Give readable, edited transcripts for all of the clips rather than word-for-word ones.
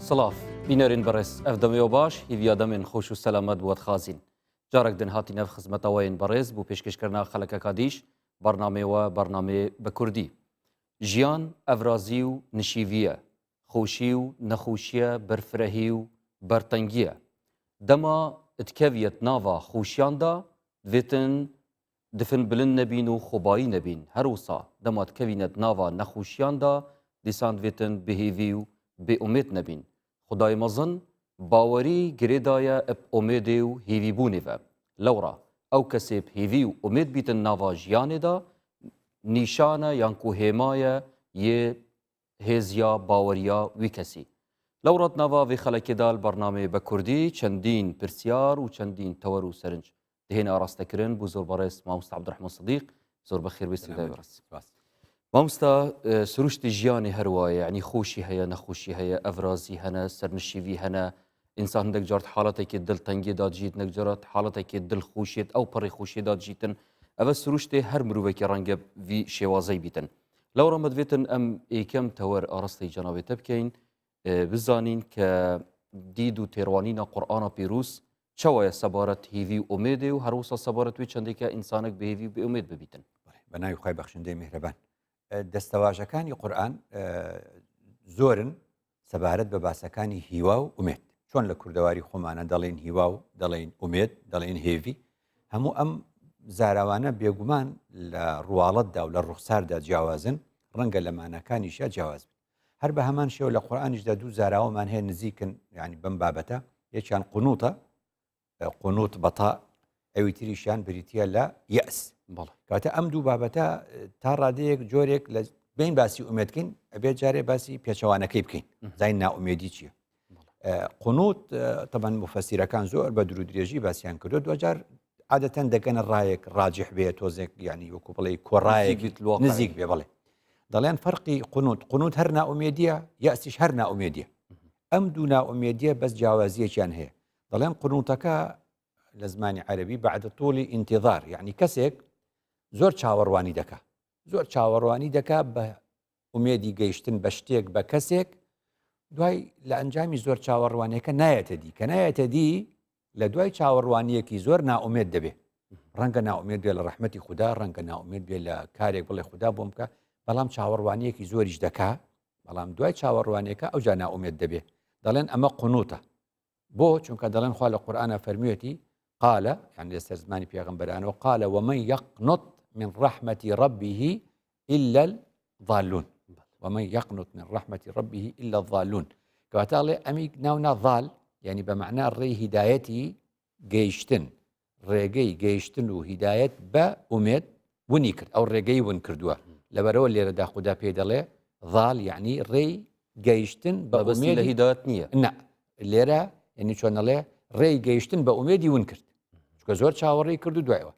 سلاف بینەرین بەڕێز ئەف دەمەوە باش هیویا دەمێن خۆش و سەلامەت بووەت خازین جارێک دن هاتی نەف خزمەتەوەین بەڕێز بوو پێشکەشکردنا خەڵەکەکە دیش بەرنامەوە بەرنامێ بە کوردی ژیان ئەڤرازی و نشیڤیە خۆشی و نەخۆشیە بەرفرەهی و بەرتەنگیە دەما ئتکەویەت ناوا خۆشیاندا دوێتن دفن بلند نەبین و خۆبایی نەبین هەروسا دەما ئتکەوینەت ناوا نەخۆشیاندا دیسان دوێتن بهێوی و بێئومێد نەبین خدای مەزن باوەری گرێدایە ئەب ئومێدێ و هێویبوونێڤە لەوڕا ئەو کەسێ هێوی و ئومێد بیتن ناوا ژیانێدا نیشانە یانکو هێمایە یێ هێزیا باوەریا وی کەسی لەوڕات ناوا وێ خەڵکێدا بەرنامێ بە کوردی چەندین پرسیار و چەندین تەوەر و سەرنج دهێنە ئاراستەکردن بۆ زۆر بەڕێز مامۆستا عەبدوڕەحمان سەدیق زۆر بەخێر بێستی بەڕێز مامۆستا سروشتی ژیانی هەروایە یعنی خۆشی هەیە نەخۆشی هەیە ئەڤرازی هەنە سەرنشیوی هەنە ئینسان هەندێک جارت حاڵەتێکی دڵتەنگیدا دژیت نەک جارات حاڵەتێکی دڵخۆشیێت ئەو پەڕی خۆشیێدا دژیتن ئەوە سروشتێ هەر مرۆڤێکی ڕەنگە وی شێوازەی بیتن لەوڕە مەدوێتن ئەم ئێکەم تەوەر ئاراستی جەنابێتە بکەین بزانین کە دید و تێڕوانینە قورئانە پیرۆز چاوایە سەبارەت هێوی و ئومێدێ و هەروەسا سەبارەت وێ چەندێکە ئینسانێک بە هێوی و بە ئومێد ببیتن بە ناوی خوای بەخشندەی میهرەبان دەستەواژەکانی قورئان زۆرن سەبارەت بە باسەکانی هیوا و ئومێد چۆن لە کوردەواری خۆمانە دەڵێن هیوا و دەڵێن ئومێد دەڵێن هێوی هەموو ئەم زاراوانە بێگومان لە ڕواڵەتدا و لە ڕوخساردا جیاوازن ڕەنگە لە مانەکانیشە جیاواز بن هەر بە هەمان شێوە لە قورئانیشدا دوو زاراوەمان هەیە نزیکن یعنی بەم بابەتە یەکیان قونوتە قونوت بەتا ئەوی تریشیان بریتیە لە یەئس کاتە ئەم دوو بابەتە تا ڕادەیەک جۆرێک لە بین باسی ئومێدکەین ئەبێت جارێ باسی پێچەوانەکەی بکەین زین ناومێدی چییە قونوت طبعا مفەسیرەکان زۆر بە درودرێژی باسییان کردو دوجار عادەتەن دەگەنە ڕایەک ڕاجح بێت تۆزێک ینی وەکو بڵێ کۆڕایەک نزیک بێ بڵێ دەڵێن فەرقی قونوت هەر ناومێدیە یاسیش هەر ناومێدیە ئەم دوو ناومێدیە بەس جیاوازیەکیان هەیە دەڵێن قونوتەکە لە زمانی عەرەبی بەعد طولی ئینتیظار یعنی کەسێک زۆر چاوەڕوانی دەکا زۆر چاوەڕوانی دەکا بە ئومێدی گەیشتن بە شتێک بە کەسێک دوای لە ئەنجامی زۆر چاوەڕوانیەکە نایەتە دی کە نایەتە دی لە دوای چاوەڕوانیەکی زۆر ناومێد دەبێ ڕەنگە ناومێد بێ لە ڕەحمەتی خوددا ڕەنگە ناومێد بێ لە کارێک بڵێ خوددا بۆم بکە بەڵام چاوەڕوانیەکی زۆریش دەکا بەڵام دوای چاوەڕوانیەکە ئەوجا ناومێد دەبێ دەڵێن ئەمە قونوتە بۆ چونکە دەڵێن خوا لە قورئانە فەرموویەتی قال يعني لسر زماني پیغمبرانه قال ومن يقنط من رحمة ربه إلا الضالون ومن يقنط من رحمة ربه إلا الضالون كواتالي أمي ناونا ضال يعني بمعنى الري هدايتي جيشتن ريجي جيشتن وهداية بأمد ونيكر أو ريجي ونكردوا لبرو اللي ردا خدا بيدالي ضال يعني ري جيشتن بس لهداية نية نا اللي را يعني شون الله ري جيشتن بأمدي ونكرد کە زۆر چاوەڕێی کرد و دوایەوە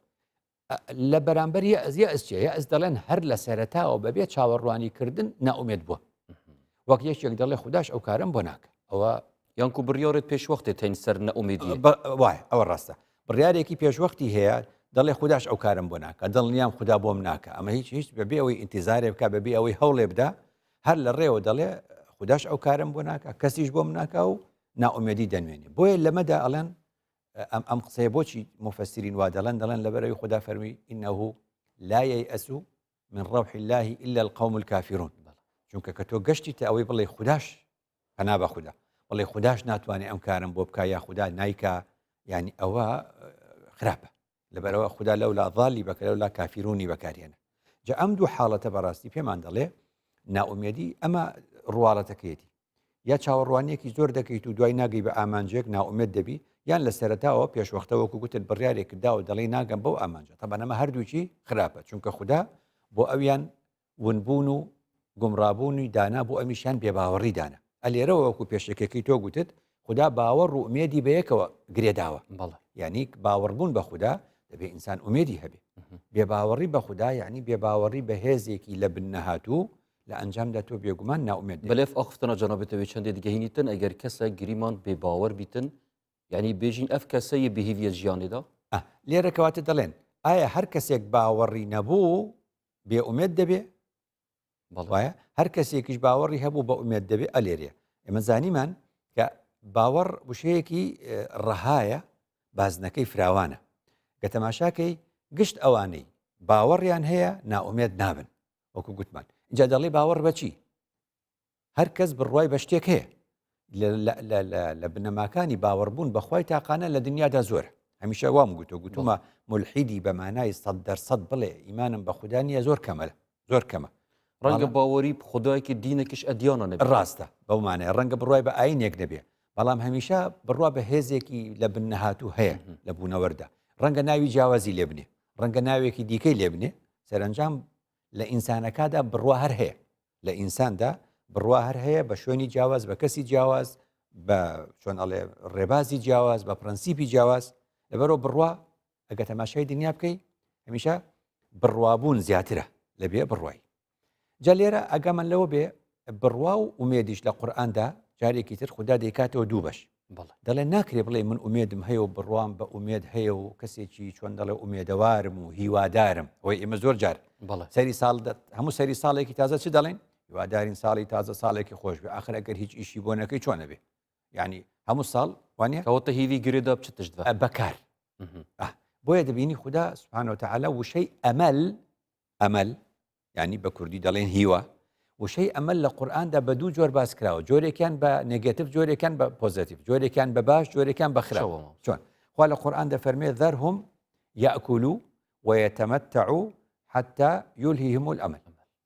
لە بەرامبەر یەئس چیە یەئس دەڵێن هەر لە سەرەتاوە بەبێ چاوەڕوانی ناومێد بووە وەک یەکێک دەڵێ خودداش ئەو کارم بۆ ناکە ئەوە یانکو بڕیارێت پێشوەختێ تین سەر نەئومێدیە وایە ئەوە ڕاستە بڕیارێکی پێشوەختی هەیە دەڵێ خودداش ئەو کارم بۆ ناکە دڵنیام خوددا بۆم ناکە ئەمە هیچ بەبێ ئەوەی ئینتیزارێ بکە بەبێ ئەوەی هەوڵێ بدا هەر لە ڕێوە دەڵێ خودداش ئەو کارم بۆ ناکە کەسیش بۆم ناکە و ناومێدی دەنوێنێ بۆیە لەمەدا ئەڵێن ئەم قسەیە بۆچی مفەسرین وا دەڵێن لەبەرەوەی خوددا فەرمی إنه لا ييأس من روح الله إلا القوم الكافرون چونکە کە تۆ گەشتیتە ئەوەی بڵێ خودداش پەنا بە خوددا بڵێ خودداش ناتوانێت ئەم کارم بۆ بکە یا خوددا نایکە یعنی ئەوە خراپە لەبەرەوە خوددا لەولا ضالی بەکە لەولا کافرونی بەکارهێنە جا ئەم دوو حاڵەتە بەڕاستی پێمان دەڵێ ناومێدی ئەمە ڕواڵەتەکەیەتی یا چاوەڕوانیەکی زۆر دەکەیت و دوای ناگەی بە ئامانجێک ناومێد دەبی یان لە سەرەتاوە پێشوەختەوەکو گوتت بڕیارێک کرداوە دەڵێ ناگەم بەو ئامانجە تەبەن ئەمە هەردووچی خراپە چونکە خوددا بۆ ئەویان ونبوون و گومڕابوونی دانا بۆ ئەمیشیان بێباوەڕی دانا ئەلێرەوە وەکو پێشەکەی تۆ گوتت خوددا باوەڕ و ئومێدی بەیەکەوە گرێداوە یعنی باوەڕبوون بە خوددا دەبێ ئینسان ئومێدی هەبێ بێباوەڕی بە خوددا یعنی بێباوەڕی بە هێزێکی لە بن نەهاتوو لە ئەنجامدا تۆ بێگومان ناومێد بەلێف ئەخفتنە جەنابێتەوەی چەندێ دیگەهێنیتن ئەگەر کەسە گریمان بێباوەڕ بیتن یعنی بێژین ئەف کەسەیە بهێویە ژیانێدا لێرە کەواتە دەڵێن ئایا هەر کەسێک باوەڕی نەبوو بێئومێد دەبێ وایە هەر کەسێکیش باوەڕی هەبوو بە ئومێد دەبێ ئەلێرێ ئێمە زانیمان کە باوەڕ وشەیەکی ڕەهایە بازنەکەی فراوانە کە تەماشاکەی گشت ئەوانەی باوەڕیان هەیە ناومێت نابن وەکو گوتمان اینجا دەڵێ باوەڕ بەچی هەر کەس بڕوای بە شتێک هەیە لە بنەماکانی باوەڕبوون بەخوای تاقانە لە دنیادا زۆرە هەمیشە وام گوتومە مولحیدی بە مانای 100% بڵێ ئیمانم بە خوددا نیە زۆر کەمە زۆر کەمە ڕەنگە باوەری خدایکی دینێکیش ئەدیانە نەبێت ڕاستە بەومانەیە ڕەنگە بڕوای بە ئاینێک نەبێ بەڵام هەمیشە بڕوا بە هێزێکی لە بنەهاتوو هەیە لە بوونەوەردا ڕەنگە ناوی جیاوازی لێ بنێ ڕەنگە ناوێکی دیکەی لێ بنێ سەرنجام لە ئینسانەکەدا بڕوا هەر هەیە لە ئینساندا بڕوا هەر هەیە بە شوێنی جیاواز بە کەسی جیاواز بە چۆن ئەڵێ ڕێبازی جیاواز بە پرەنسیپی جیاواز لەبەرەوە بڕوا ئەگە تەماشای دنیا بکەی هەمیشە بڕوابوون زیاترە لەبێ بڕوای جا لێرە ئەگەمەن لەوە بێ بڕوا و ئومێدیش لە قورئاندا جارێکی تر خوددا دەیکاتەوە دوو بەش دەڵێ ناکرێ بڵێ من ئومێدم هەیە و بڕوام بە ئومێد هەیە و کەسێکی چۆن دەڵێ ئومێدەوارم و هیوادارم ئەوەی ئێمە زۆر جار سەری ساڵ هەموو سەری ساڵێکی تازە چ دەڵێن هیوادارین ساڵی تازە ساڵێکی خۆش بێ ئاخر ئەگەر هیچ ئیشی بۆ نەکەی چۆنە بێ یعنی هەموو ساڵ وانە کەواتە هیوی گرێدا بچتشت بەکار بۆیە دەبینی خوددا سبحانه وتعالى وشەی ئەمەل یعنی بە کوردی دەڵێن هیوە وشەی ئەمەل لە قورئاندا بە دوو جۆر باس کراوە جۆرێکیان بە نێگاتیڤ جۆرێکیان بە پۆزیتیڤ جۆرێکیان بە باش جۆرێکیان بە خراپ چۆن خوا لە قورئان دەفەرمێ ذەرهم یأکلوا ويتمتعوا حتى يلههم الأمل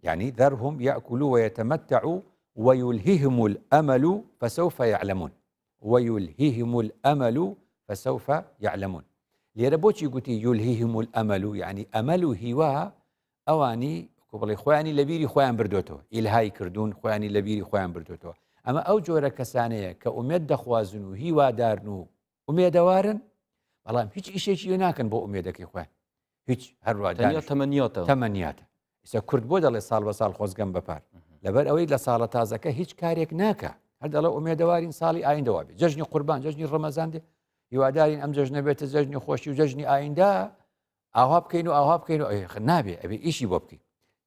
يعني ذرهم يأكلوا ويتمتعوا ويلههم الأمل فسوف يعلمون ويلههم الأمل فسوف يعلمون لێرە بۆچی گوتی يلههم الأمل يعني ئەمەل و هیوا ئەوانی بڵێ خۆیانی لە بیری خۆیان بردوێتەوە ئیلهای کردوون خۆیانی لە بیری خۆیان بردوێتەوە ئەمە ئەو جۆرە کەسانەیە کە ئومێد دەخوازن و هیوادارن و ئومێدەوارن بەڵام هیچ ئیشێکی ناکەن بۆ ئومێدەکەی خۆیان هیچ هەروە تەمەنیاتە ئیسا کورد بۆ دەڵێ ساڵ بە ساڵ خۆزگەم بەپار لەبەر ئەوەی لە ساڵە تازەکە هیچ کارێک ناکە هەر دەڵێ ئومێدەوارین ساڵی ئایندەوە بێ جەژنی قوربان جەژنی ڕەمەزان دێ هیوادارین ئەم جەژنە بێتە جەژنی خۆشی و جەژنی ئایندا ئاوا بکەین و ئاوا بکەین و نابێ ئەبێ ئیشی بۆ بکەین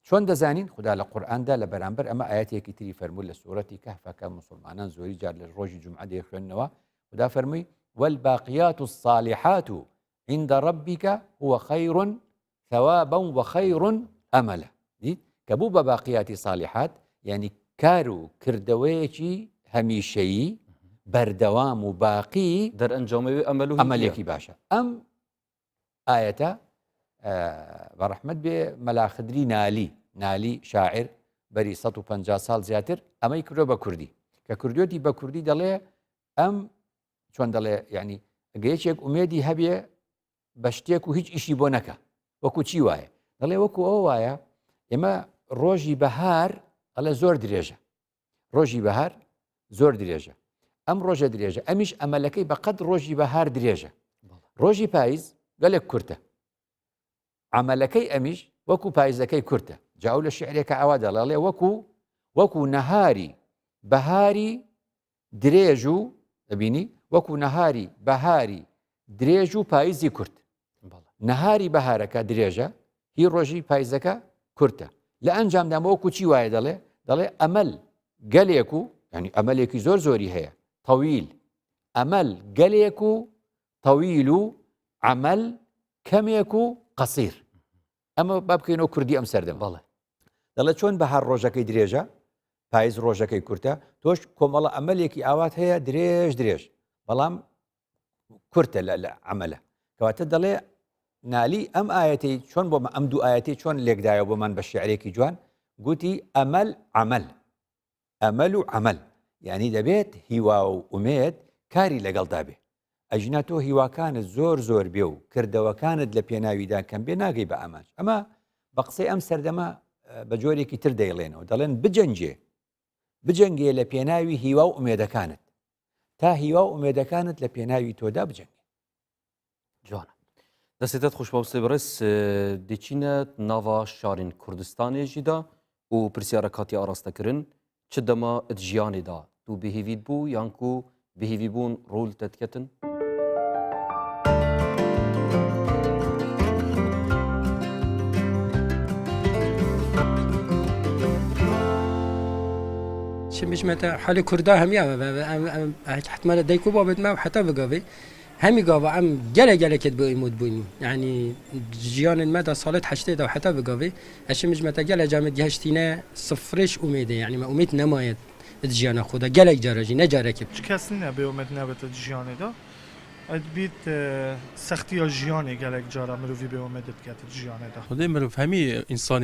چۆن دەزانین خوددا لە قورئاندا لە بەرامبەر ئەمە ئاەتێکی تری فەرموو لە سوورەتی کەهفەکە موسڵمانان زۆری جار لە ڕۆژی جومعە دەیخوێننەوە خوددا فەرمووی والباقيات الصالحات عند ربك هو خير ثوابا وخير أملا کە بوو بە باقیاتی صالحات یعنی کار و کردەوەیەکی هەمیشەیی بەردەوام و باقی دەرئەنجامەوێ ئەمەلێکی باشە ئەم ئاەتە بەڕەحمەت بێ مەلاخدری نالی شاعر بەری 150 ساڵ زیاتر ئەمەی کردۆ بە کوردی کە کردوێتی بە کوردی دەڵێ ئەم چۆن دەڵێ یعنی ئەگەیەکێک ئومێدی هەبێ بە شتێک و هیچ ئیشی بۆ نەکە وەکو چی وایە دەڵێ وەکو ئەو وایە ئێمە ڕۆژی بەهار ئەڵێ زۆر درێژە ڕۆژی بەهار زۆر درێژە ئەم ڕۆژە درێژە ئەمیش ئەمەلەکەی بەقەد ڕۆژی بەهار درێژە ڕۆژی پاییز گەلێک کورتە عملەکەی ئەمیش وەکو پاییزەکەی کورتە جاو لە شعرێکە ئەوا دەڵێ وەکو نەهاری بەهاری درێژ و دەبینی وەکو نەهاری بەهاری درێژ و پاییزی کورت نەهاری بەهارەکە درێژە هی ڕۆژی پاییزەکە کورتە لە ئەنجامدا وەکو چی وایە دەڵێ ئەمەل گەلێک و ینی ئەمەلێکی زۆر زۆری هەیە تەویل ئەمەل گەلێک و تەویل و عەمەل کەمێک و قەسیر ئەمە با بکەینەوە کوردی ئەم سەردەم دەڵێ چۆن بەهار ڕۆژەکەی درێژە پاییز ڕۆژەکەی کورتە تۆش کۆمەڵە ئەمەلێکی ئاوات هەیە درێژ بەڵام کورتە لە عەمەلە کەواتە دەڵێ نالی ئەم ئاەتەی چۆن بۆ ئەم دوو ئاەتی چۆن لێکدایە بۆمان بە شیعرێکی جوان گوتی ئەمەل ئەمەل و عەمەل یعنی دەبێت هیوا و ئومێد کاری لەگەڵدا بێ ئەژنا تۆ هیواکانت زۆر بێ و کردەوەکانت لە پێناویدا کەم بێ ناگەی بە ئەمانش ئەمە بە قسەی ئەم سەردەما بە جۆرێکی تر دەیڵێنەوە دەڵێن بجەنگێ لە پێناوی هیوا و ئومێدەکانت تا هیوا و ئومێدەکانت لە پێناوی تۆدا بجەنگێ جوانە دەستێتت خوشبەوسێ بەڕێز دەچینە ناوا شارین کوردستانێژیدا و پرسیارە کاتی ئاراستەکردن چ دەما ژیانێدا تو بهێویت بوو یانکو بهێوی بوون ڕول دەتکەتن متى حال كردا هم يا حتما ديكو بابد ما وحتى بقابي همي قابا عم جلا كتبو يموت بوني يعني جيان المدى صالت حشتي دا وحتى بقابي مش متى جلا جامد جهشتينا صفرش أميدة يعني ما أميد نمايد جيانا خدا جلا جارجي نجارك کسی به امید نبود جیانی دا بیت سختی جیانی گلک جارا مروی به امید بکت جیانی دا خدای مروف همی انسان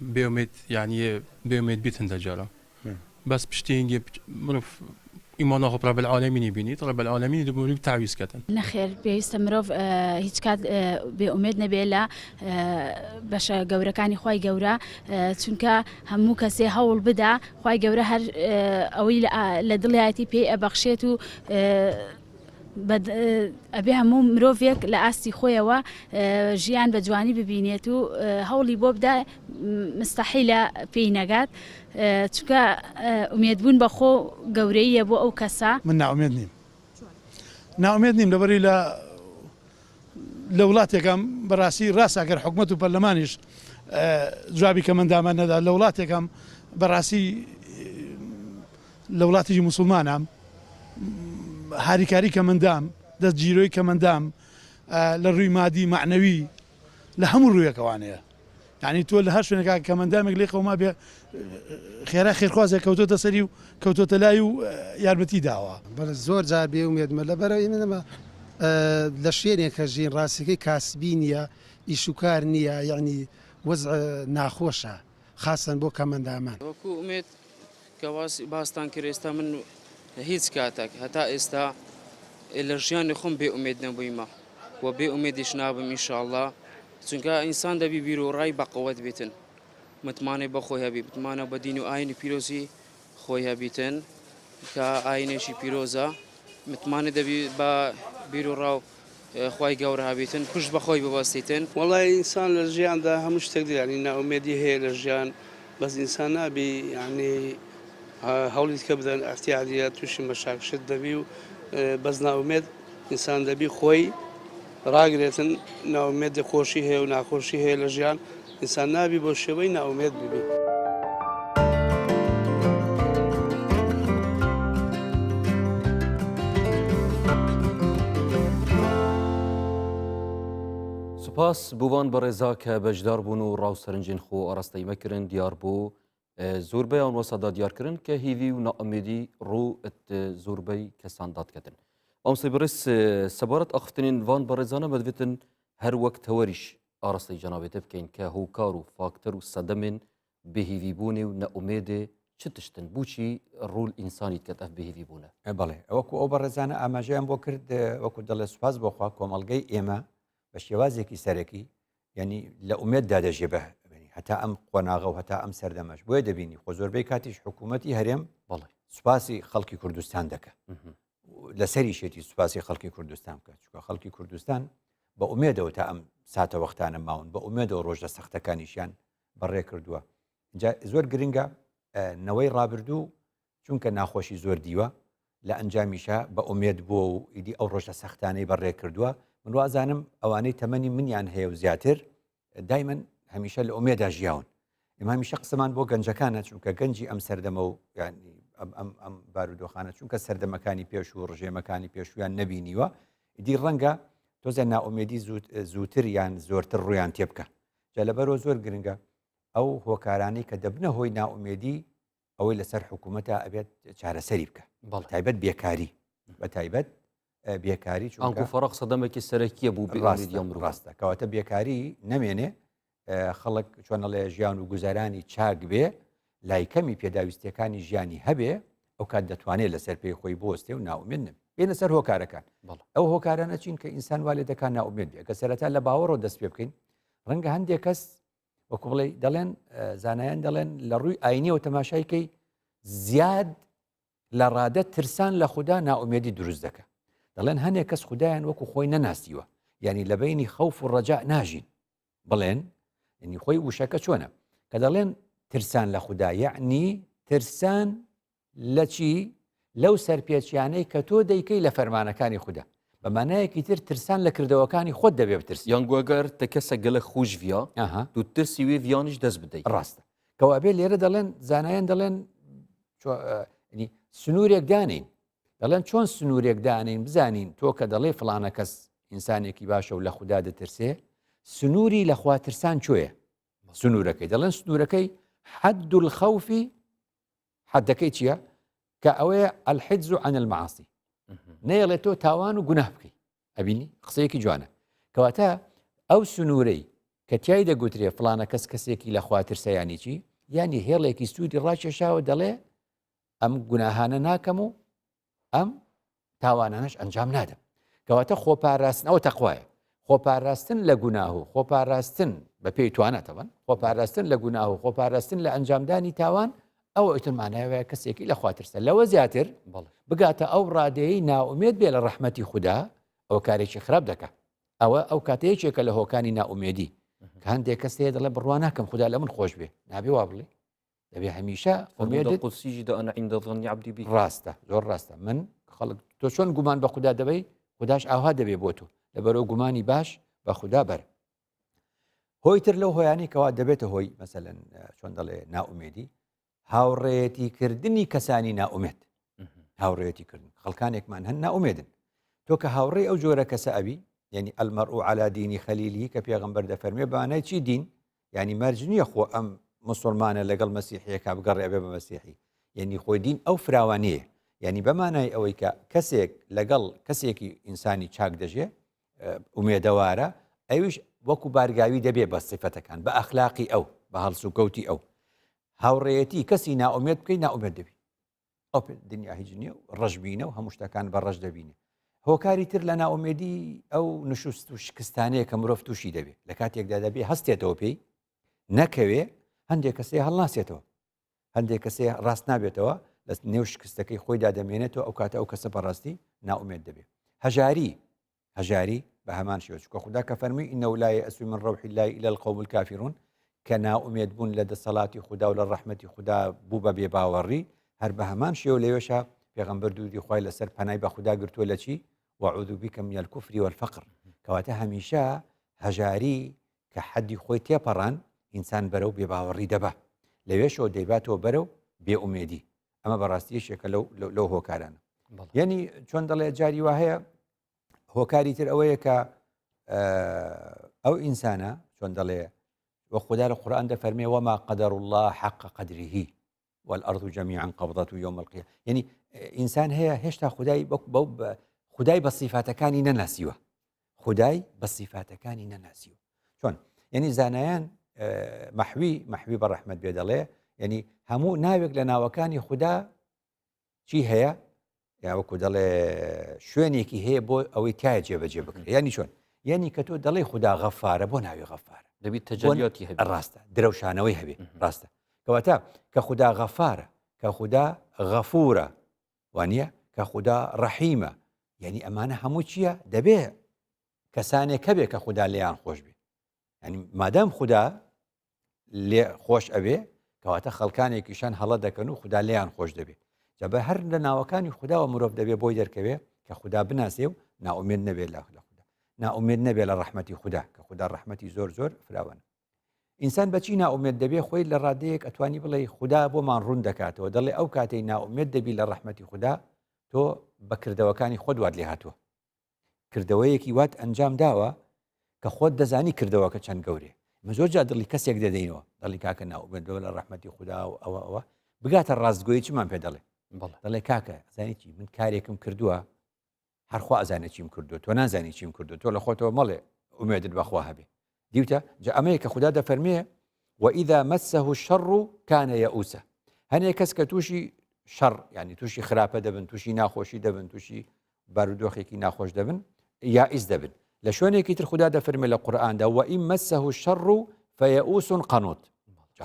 به امید يعني به امید بیتن دجارا بس بشتینگی مروف ایمان رب العالمین بینید رب العالمین دو مروف تعویض کردن نخیر بیست مروف هیچ کات به امید نبیلا باش گورکانی خوای گورا چونکه همو کسی حول بدا خوای گورا هر اویل لدلیاتی پی بخشیتو بد أبي همو مروفيك لأستي خويا و جيان بجواني ببينيتو هولي بوبدا مستحيلة في نجات تشكا أميدبون بخو جورية بو أو كسا من ناوميدنيم ناوميدنيم لبري لا لولاتي كم براسي راس أجر حكومته برلمانيش جوابي كمان دائما هذا لولاتي كم براسي لولاتي مسلمان هاریکاری کەمەندام دەستگیرۆی کەمەندام لە ڕووی مادی معنەوی لە هەموو ڕوویەکەوانەیە یعنی تۆ لە هەر شوێنێکا کەمەندامێک لێ قەوما بێ خێرا خێرخوازێک کەوتۆتە سەری و کەوتۆتە لای و یارمەتی داوە بەڵێ زۆر جار بێ ومێدمە لەبەرەوەی منەمە لە شوێنێکە ژین ڕاستیەکەی کاسبی نییە ئیشوکار نییە یعنی وەزع ناخۆشە خاصن بۆ کەمەندامان وەکو ئومێد کە باستان کرد ئێستا من هیچ کاتێک هەتا ئێستا لە ژیانی خۆم بێ ئومێد نەبوویمە و بێ ئومێدیش نابم ئینشاءڵڵا چونکە ئینسان دەبی بیر و ڕای بەقەوەت بێتن متمانەی بە خۆی هەبی متمانە بە دین و ئاینی پیرۆزی خۆی هەبیتن کە ئاینێکی پیرۆزە متمانە دەبی بە بیر و ڕاو خی گەورە هەبیتن پشت بە خۆی ببەستیتن وڵای ئینسان لە ژیاندا هەموو شتێک ینی ناومێدی هەیە لە ژیان بەس ئینسان نابی یعنی هەوڵی کە بدەن ئەحتیاجە تووشی مەشاکشت دەبی و بەس ناومێد ئینسان دەبی خۆی ڕاگرێتن ناومێدی خۆشی هەیە و ناخۆشی هەیە لە ژیان ئینسان نابی بۆ شێوەی ناومێد ببی. سپاس بوان بەڕێزا کە بەشدار بوون و ڕاوسەرنجین خۆ ئاراستەی مەکردن دیار بوو زۆربەیان وەسەدا دیارکردن کە هیوی و نائەمێدی ڕوو زۆربەی کەسان دادکەتن ئەمسەی بەڕێز سەبارەت ئاخفتنین وان بەڕێزانە بەدوێتن هەر وەک تەوەریش ئاراستەی جەنابێتە بکەین کە هۆکار و فاکتەر و سەدەمێن بێهیویبوونێ و نەئومێدێ چ تشتن بوچی ڕوول ئینسانیت کە ئەف بێهیویبوونە بەڵێ وەکو ئەو بەڕێزانە ئاماژەیان بۆ کرد وەکو دەڵێ سوپاس بۆخوا کۆمەڵگەی ئێمە بە شێوازێکی سەرەکی ینی لە ئومێددا دەژێ بە هەتا ئەم قۆناغە و هەتا ئەم سەردەمەش بۆیە دەبینی خۆ زۆربەی کاتیش حکوومەتی هەرێم بەڵێ سوپاسی خەڵکی کوردستان دەکە لەسەری شێتی سوپاسی خەڵکی کوردستان بکە چونکە خەڵکی کوردستان بە ئومێدەوە تا ئەم ساتە وەختانە ماون بە ئومێدەوە ڕۆژە سەختەکانیشیان بەڕێ کردووە زۆر گرنگە نەوەی ڕابردوو چونکە ناخۆشی زۆر دیوە لە ئەنجامیشە بە ئومێد بووە و ئیدی ئەو ڕۆژە سەختانەی بەڕێ کردووە من وازانم ئەوانەی تەمەنی منیان هەیە و زیاتر دایمەن هەمیشە لە ئومێدا ژیاون ئێمە هەمیشە قسەمان بۆ گەنجەکانە چونکە گەنجی ئەم سەردەمە و ینی ئەم بارودۆخانە چونکە سەردەمەکانی پێش و ڕژێمەکانی پێشویان نەبینیوە ئیدی ڕەنگە تۆزە نائومێدی زووتر یان زۆرتر ڕویان تێ بکە جا لەبەرەوە زۆر گرنگە ئەو هۆکارانەی کە دەبنە هۆی نائومێدی ئەوەی لەسەر حکوومەتە ئەبێت چارەسەری بکە تایبەت بێکاری بە تایبەت بێکاری چونکە فەرق سەدەمێکی سەرەکیە بوو ڕاستە کەواتە بێکاری نەمێنێ خەڵک چۆنەڵێ ژیان و گوزارانی چاک بێ لای کەمی پێداویستیەکانی ژیانی هەبێ ئەو کات دەتوانێت لەسەر پێی خۆی بۆستێ و ناومێد نم بێنە سەر هۆکارەکان ئەو هۆکارانە چین کە ئینسان والێ دەکان ناومێد بێ کە سەرەتا لە باوەڕەوە دەست پێ بکەین ڕەنگە هەندێک کەس وەکو بڵێ دەڵێن زانایان دەڵێن لە ڕووی ئاینیەوە تەماشایکەی زیاد لە ڕادە ترسان لە خوددا ناومێدی دروست دەکە دەڵێن هەندێک کەس خوددایان وەکو خۆی نەناسیوە یعنی لە بینی خەوف و ڕەجا ناژین بڵێن ینی خۆی وشەکە چۆنە کە دەڵێن ترسان لە خوددا یعنی ترسان لە چی لەو سەرپێچیانەی کە تۆ دەیکەی لە فەرمانەکانی خوددا بەمانایەکی تر ترسان لە کردەوەکانی خۆت دەبێ بترسی یان گوەگەر تە کەسە گەلە خوشڤیا دوو ترسی وێ ڤیانیش دەست بدەیت ڕاستە کەوابێ لێرە دەڵێن زانایان دەڵێن سنوورێک دانین دەڵێن چۆن سنوورێک دانین بزانین تۆ کە دەڵێ فڵانە کەس ئینسانێکی باشە و لە خوددا دەترسێ سنووری لە خواترسان کوێیە سنوورەکەی دەڵێن سنوورەکەی حد الخەوفی حدەکەی چییە کە ئەوەیە الحجز عن المعاصی نەیەڵێت تۆ تاوان و گوناه بکەی ئەبینی قسەیەکی جوانە کەواتە ئەو سنوورەی کە تیای دەگوترێ فڵانە کەس کەسێکی لە خواترسەیانی چی ینی هێڵێکی سوودی ڕاکێشاوە دەڵێ ئەم گوناهانە ناکەم و ئەم تاوانانش ئەنجام نادەم کەواتە خۆپاراستن ئەوە تەقوایە خۆپاراستن لە گوناه و خۆپاراستن بە پێی توانەتەوە خۆپاراستن لە گوناه و خۆپاراستن لە ئەنجامدانی تاوان ئەوە ئیترمانایەوە کەسێکی لە خواترسە لەوە زیاتر بگاتە ئەو ڕادەیەی ناومێت بێ لە ڕەحمەتی خوددا ئەو کارێکی خراپ دەکە ئەو کاتەیەکێکە لە هۆکانی ناومێدی کە هەندێک کەس هەیە دەڵێ بڕوا ناکەم خوددا لە من خۆش بێ نابێ وا بڵێ دەبێ هەمیشە ڕاستە زۆر ڕاستە من خەڵک تۆ چۆن گومان بە خوددا دەبەی خودداش ئاها دەبێ بۆ تۆ لەبەرەوە گومانی باش بە خوددا بەر هۆی تر لەو هۆیانی کەوا دەبێتە هۆی مەسەلەن چۆن دەڵێ ناومێدی هاوڕێتیکردنی کەسانی ناومێت هاوڕێتیکردن خەڵکانێکمان هەن ناومێدن تۆ کە هاوڕێی ئەو جۆرە کەسە ئەبی یعنی المرء على دینی خەلیلی کە پێغەمبەر دەفەرمێ بەوانای چی دین یعنی مەرج نییە خۆ ئەم مسلمانە لەگەڵ مەسیحیەکە بگەڕێ بێ بە مەسیحی یعنی خۆی دین ئەو فراوانەیە یعنی بەمانای ئەوەی کە کەسێک لەگەڵ کەسێکی ئینسانی چاک دەژێ ئومێدەوارە ئەویش وەکو بارگاوی دەبێ بە سیفەتەکان بە ئەخلاقی ئەو بە هەڵسو کەوتی ئەو هاوڕێتی کەسی ناومێت بکەی ناومێت دەبی ئەو دنیا هیچ نییە و ڕەشبینە و هەموو شتەکان بە ڕەش دەبینێ هۆکاری تر لە ناومێدی ئەو نشست و شکستانەیە کە مرۆڤ تووشی دەبێت لە کاتێکدا دەبێ هەستێتەوە پێی نەکەوێ هەندێک کەسێ هەڵناسێتەوە هەندێک کەسێ ڕاست نابێتەوە لە نێو شکستەکەی خۆیدا دەمێنێتەوە ئەو کاتە ئەو کەسە بەڕاستی ناومێت دەبێت هەژاری بە هەمان شێوە چکە خوددا کە فەرمی ئینەو لا یەئسوا من ڕەوحی الله إلا القوم الكافرون کە ناومێت بوون لە دەسەڵاتی خوددا و لە ڕەحمەتی خوددا بوو بە بێباوەڕی هەر بە هەمان شێوە لەوێشە پێغەمبەر دوودی خوای لەسەر پەنای بە خوددا گرتووە لە چی وأعوذ بك من الكفر والفقر کەواتە هەمیشە هەژاری کە حەدی خۆی تێپەڕان ئینسان بەرەو بێباوەڕی دەبا لەوێشەوە دەیباتەوە بەرەو بێئومێدی ئەمە بەڕاستی یەکێکە لەو هۆکارانە یعنی چۆن دەڵێ جاری وا هەیە هۆکاری تر ئەوەیە کە ئەو ئینسانە چۆن دەڵێ وە خوددا لە قورئان دەفەرمێ وما قدر الله حق قدره والأرض جميعا قبضته يوم القيامة یعنی ئینسان هەیە هێشتا خودای بە صیفاتەکانی نەناسیوە خودای بە صیفاتەکانی نەناسیوە چۆن یعنی زانایان مەحوی بە ڕەحمەت بێ دەڵێ یعنی هەموو ناوێک لە ناوەکانی خوددا چی هەیە یا وەکو دەڵێ شوێنێکی هەیە بۆ ئەوەی تایە جێبەجێ بکرێت یعنی چۆن یعنی کە تۆ دەڵێ خوددا غەفارە بۆ ناوی غەفارە دەبێت تەجەلیاتی هەبێت ڕاستە درەوشانەوەی هەبێت ڕاستە کەواتە کە خوددا غەفارە کە خوددا غەفورە وانە کە خوددا ڕەحیمە یعنی ئەمانە هەموو چییە دەبێ کەسانێک هەبێ کە خوددا لێیان خۆش بێ ینی مادام خوددا لێ خۆش ئەوێ کەواتە خەڵکانێکیشان هەڵە دەکەن و خوددا لێیان خۆش دەبێت جا بە هەر لە ناوەکانی خودداوە مرۆڤ دەبێ بۆی دەرکەوێ کە خوددا بناسێ و ناومێت نەبێت لە خوددا ناومێت نەبێت لە ڕەحمەتی خوددا کە خوددا ڕەحمەتی زۆر فراوانە ئینسان بەچی ناومێت دەبێ خۆی لە ڕادەیەک ئەتوانی بڵێ خوددا بۆمان ڕوون دەکاتەوە دەڵێ ئەو کاتەی ناومێت دەبی لە ڕەحمەتی خوددا تۆ بە کردەوەکانی خۆت وات لێ هاتووە کردەوەیەکی وات ئەنجام داوە کە خۆت دەزانی کردەوەکە چەند گەورێ زۆر جا دڵی کەسێک دەدەینەوە دڵی کاکە ناومێت لە ڕەحمەتی خوددا و ئەوە بگاتە ڕاستگۆیی چمان پێ دەڵێ دەڵێ کاکە زانی چی من کارێکم کردووە هەرخوا ئەزانێت چیم کردو تۆ نازانی چیم کردو تۆ لە خۆتەوە مەڵێ ئومێدت بەخوا هەبێ دیوتە جا ئەمەیە کە خوددا دەفەرمێ وإذا مسه الشر كان يئوسا هەنێ کەس کە تووشی شەڕ ینی تووشی خراپە دەبن تووشی ناخۆشی دەبن تووشی بارودۆخێکی ناخۆش دەبن یائیس دەبن لە شوێنێکی تر خوددا دەفەرمێ لە قورئاندا وإن مسه الشر فيئوس قنوط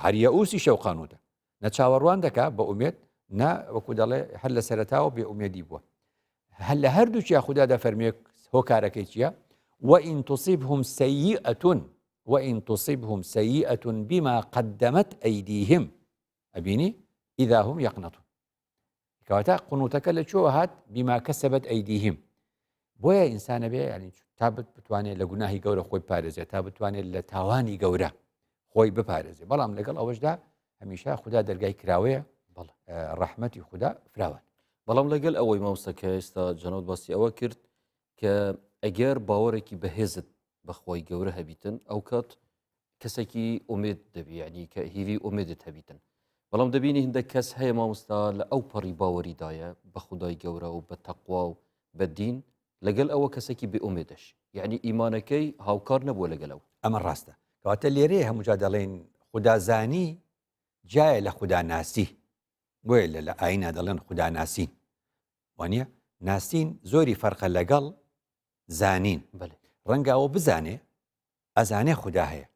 هەر یەئوسی شەو قانوتە نەچاوەڕوان دەکا بە ئومێد نا وەکو دەڵێ هەر لە سەرەتاوە بێ ئومێدی بووە هەر لە هەردووچیا خوددا دەفەرمێ هۆکارەکەی چییە وإن تصبهم سيئة بما قدمت أيديهم أبيني إذا هم يقنطون كواتا قنوتك لشو هات بما كسبت أيديهم بويا إنسان بيه يعني تابت بتواني لقناهي قورة خوي بارزة تابت بتواني لتاواني قورة خوي ببارزة بلام لقل أوجدا هميشا خدا درقاي كراوية بەڵێ. ڕەحمەتی خوددا فراوان. بەڵام لەگەل ئەوەی مامۆستاکە ئێستا جەنەوت باسی ئەوە کرد کە ئەگەر باوەڕێکی بەهێزت بەخوای گەورە هەبیتن ئەو کات کەسێکی ئومێد دەبی ینی کە هیوی ئومێدت هەبیتن. بەڵام دەبینی هەندێک کەس هەیە مامۆستا لە ئەو پەڕی باوەریدایە بە خودای گەورە و بە تەقوا و بە دین لەگەل ئەوە کەسێکی بێئومێدەش یعنی ئیمانەکەی هاوکار نەبووە لەگەل ئەو. ئەمە ڕاستە کەواتە لێرەیە هەمووجا دەڵێن خودازانی جایە لە خوداناسی بۆیە لە ئاینا دەڵێن خوداناسین وانە ناسین زۆری فەرقە لەگەڵ زانین. ڕەنگە ئەوە بزانێ ئەزانێ خوددا هەیە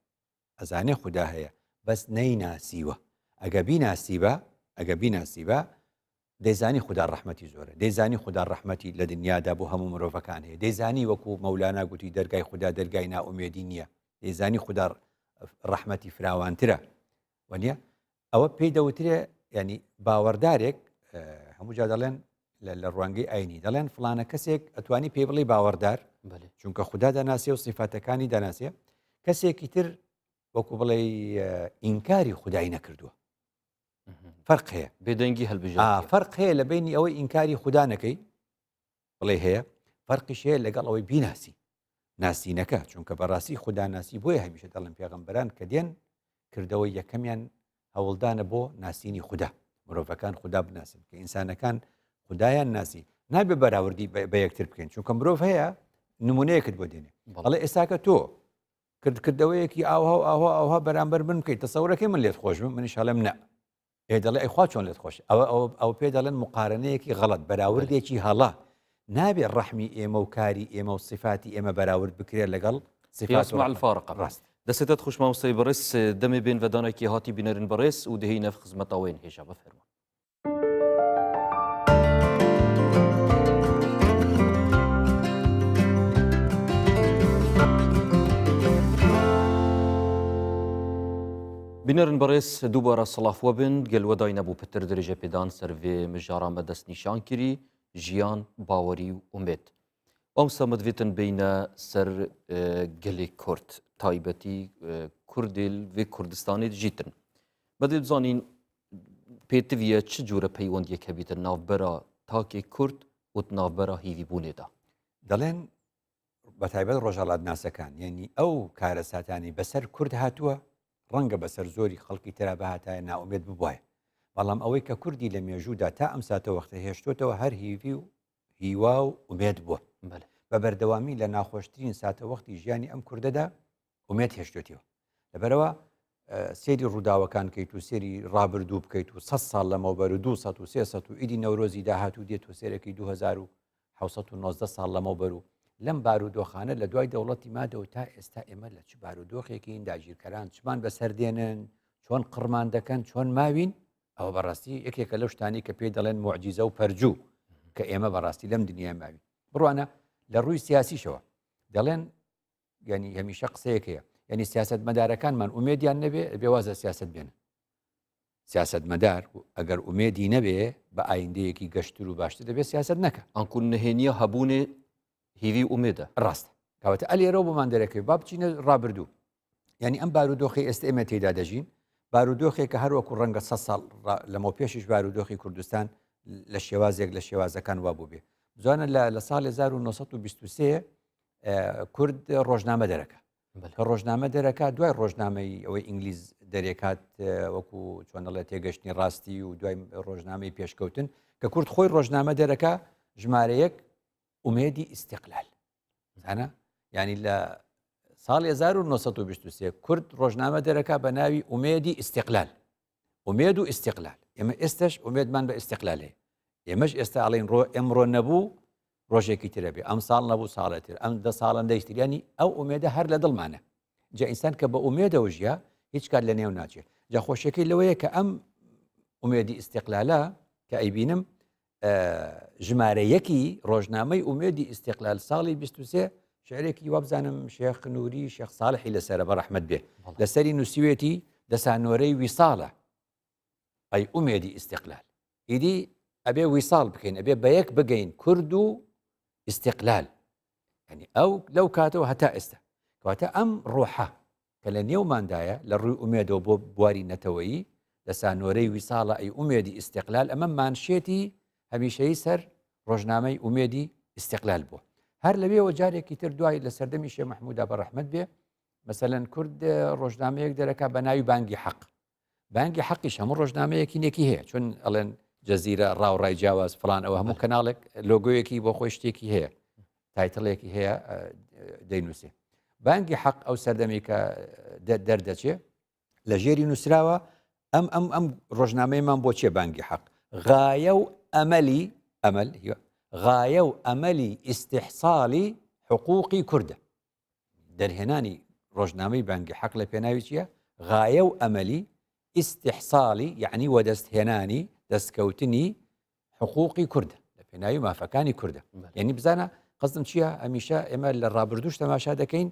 ئەزانێ خوددا هەیە بەس نەیناسیوە ئەگە بیناسیبە دەیزانی خوددا ڕەحمەتی زۆرە دەیزانی خوددا ڕەحمەتی لە دنیادا بۆ هەموو مرۆڤەکان هەیە دەیزانی وەکو مەولانا گوتی دەرگای خوددا دەرگای ناومێدی نییە دەیزانی خوددا ڕەحمەتی فراوانترە وانە ئەوە پێی دەوترێ ینی باوەڕدارێک هەموو جا دەڵێن لە ڕوانگەی ئاینی دەڵێن فلانە کەسێک ئەتوانی پێ بڵێ باوەڕدار چونکە خوددا دەناسێ و صفاتەکانی دەناسێ کەسێکی تر وەکو بڵێ ئینکاری خودایی نەکردووە فەرق هەیە بێدەنگی هەلبژێ فەرق هەیە لە بینی ئەوەی ئینکاری خوددا نەکەی بڵێ هەیە فەرقیش هەیە لەگەڵ ئەوەی بیناسی ناسینەکە چونکە بەڕاستی خوددا ناسی بۆیە هەمیشە دەڵێن پێغەمبەران کە دێن کردەوەی یەکەمیان هەوڵدانە بۆ ناسینی خوددا مرۆڤەکان خوددا بناسن کە ئینسانەکان خوددایان ناسی نابێ بەراوردی بە یەکتر بکەین چونکە مرۆڤ هەیە نمونەیەکت بۆ دێنێ بەڵێ ئێستاکە تۆ کردەوەیەکی ئاها بەرامبەر من بکەیت تەسەورەکەی من لێت خۆش بم منیش هەڵێم نە دەڵێ ئەیخوا چۆن لێت خۆش ئەو پێ دەڵێن مقارنەیەکی غەڵەت بەراوردێکی هەڵا نابێ ڕەحمی ئێمە و کاری ئێمە و صفاتی ئێمە بەراورد بکرێت لەگەڵ صفات مع الفارق ڕاست دەستێتت خوش مامۆستای بەڕێز دەمێ بێن بەدانێکی هاتی بینەرن بەڕێز و دەهی نەف خزمەتەوەین هێشە بەفەرمون. بینەرن بەڕێز دووبارە سەڵافوە بن گەلوەدای نەبوو پتر درێژە پێدان سەرێ مژاران بەدەست نیشان کردی ژیان باوەری و ئومێد ئەم سەمەدوێتن بینە سەر گەلێ کورد تایبەتی کوردل وێ کوردستانی دژیتن بەدێ بزانین پێتویە چ جوورە پەیوەندیەک هەبیتە ناوبەرە تاکێ کورد و ناوبەرە هیوی بوونێدا دەڵێن بە تایبەت ڕۆژهەڵات ناسەکان یعنی ئەو کارە ساتانی بەسەر کورد هاتووە ڕەنگە بەسەر زۆری خەڵکی ترا بەهاتایە ناومێت ببووە بەڵام ئەوەی کە کوردی لە مێژوودا تا ئەم ساتە وەختە هێشتوتەوە هەر هیوی و هیوا و ئومێد بووە بە بەردەوامی لە ناخۆشترین ساتە وەختی ژیانی ئەم کوردەدا ئومێد هێشتوتیەوە لەبەرەوە سێری ڕووداوەکان کەیت و سێری ڕابردوو بکەیت و 100 ساڵ لەمەوبەر و 200 و 300 و ئیدی نەورۆزی داهات و دێت و سێرەکەی 2790 ساڵ لەمەوبەر و لەم بارودۆخانە لە دوای دەوڵەتی مادەوە تا ئێستا ئێمە لە چ بارودۆخێکی داگیرکەران چمان بەسەردێنن چۆن قڕمان دەکەن چۆن ماوین ئەوە بەڕاستی یەکێکە لەو شتانی کە پێی دەڵێن موعجیزە و پەرجوو کە ئێمە بەڕاستی لەم دنیای ماوین بڕوانە لە ڕووی سیاسیشەوە دەڵێن ینی هەمیشە قسەیەکەیە ینی سیاست مەدارەکانمان ئومێدیان نەبێ بێوازە سیاست بێنن سیاست مەدار ئەگەر ئومێدی نەبێ بە ئایندەیەکی گەشتر و باشتر دەبێت سیاست نەکە ئەنکون نهێنیە هەبوونێ هیوی ئومێدە ڕاستە کەواتە ئەلێرەوە بۆمان دەرەکەوێت با بچینە ڕابردوو ینی ئەم بارودۆخی ئێستا ئێمە تێدا دەژین بارودۆخێک کە هەروەکو ڕەنگە 100 ساڵ لەمەوە پێشش بارودۆخی کوردستان لە شێوازێک لە شێوازەکان وابوو بێ بزانە لە ساڵ 1923 کورد ڕۆژنامە دەرەکە کە ڕۆژنامە دەرەکە دوای ڕۆژنامەی ئەوەی ئینگلیز دەرێکات وەکو چۆنەڵێ تێگەشتنی ڕاستی و دوای ڕۆژنامەی پێشکەوتن کە کورد خۆی ڕۆژنامە دەرەکە ژمارەیەک ئومێدی ئیستیقلال زانە ینی لە ساڵ 1923 کورد ڕۆژنامە دەرەکە بە ناوی ئومێدی ئیستیقلال ئومێد و ئیستیقلال ئێمە ئێستش ئومێدمان بە ئیستیقلال هەیە ئێمەش ئێستا ئەڵێن ئەمڕۆ نەبوو ڕۆژێکی ترە بێ ئەم ساڵ نەبوو ساڵێتتر ئەم 10 ساڵەندەیشتر ینی ئەو ئومێدە هەر لە دڵمانە جا ئینسان کە بە ئومێدەوە ژیا هیچ کات لە نێو ناچێت جا خۆشیەکەی لەوەیە کە ئەم ئومێدی ئیستیقلالە کە ئەیبینم ژمارەیەکی ڕۆژنامەی ئومێدی ئیستیقلال ساڵی 23 شعرێکی وابزانم شێخ نووری شێخ ساڵحی لەسەرە بە ڕەحمەت بێ لەسەری نووسیوێتی دەسانۆرەی ویساڵە ئەی ئومێدی ئیستیقلال ئیدی ئەبێ ویساڵ بکەین ئەبێ بە یەک بگەین کورد و ئیستیقلال ینی ئەو لەو کاتەوە هەتا ئێستا کەواتە ئەم ڕۆحە کە لە نێوماندایە لە ڕووی ئومێدەوە بۆ بواری نەتەوەیی لە سانۆرەی ویساڵە ئەی ئومێدی ئیستقلال ئەمە مانشێتی هەمیشەی سەر ڕۆژنامەی ئومێدی ئیستقلال بووە. هەر لەوێەوە جارێکی تر دوای لە سەردەمی شێخ مەحموودا بەڕەحمەت بێ مەسەلەن کورد ڕۆژنامەیەک دەرەکا بە ناوی بانگی حەق. بانگی حەقیش هەموو ڕۆژنامەیەکی نێکی هەیە چون ئەڵێن جەزیرە ڕاوڕای جیاواز فلان ئەوە هەموو کەناڵێک لۆگۆیەکی بۆ خۆی شتێکی هەیە تایتڵێکی هەیە دەینووسێ. بانگی حەق ئەو سەردەمی کە دەردەچێ لە ژێری نووسراوە ئەم ڕۆژنامەیەمان بۆ چێ بانگی حەق غایە و ئەمەلی ئەمەل غایە و ئەمەلی ئیستیحساڵی حقوقی کوردە. دەرهێنانی ڕۆژنامەی بانگی حەق لە پێناوی چییە؟ غایە و ئەمەلی ئیستیحساڵی یعنی وەدەستهێنانی دەستکەوتنی حقوقی کوردە لە پێناوی مافەکانی کوردە. یعنی بزانە قەزم چییە؟ ئەمیشە ئێمە لە ڕابردوش تەماشا دەکەین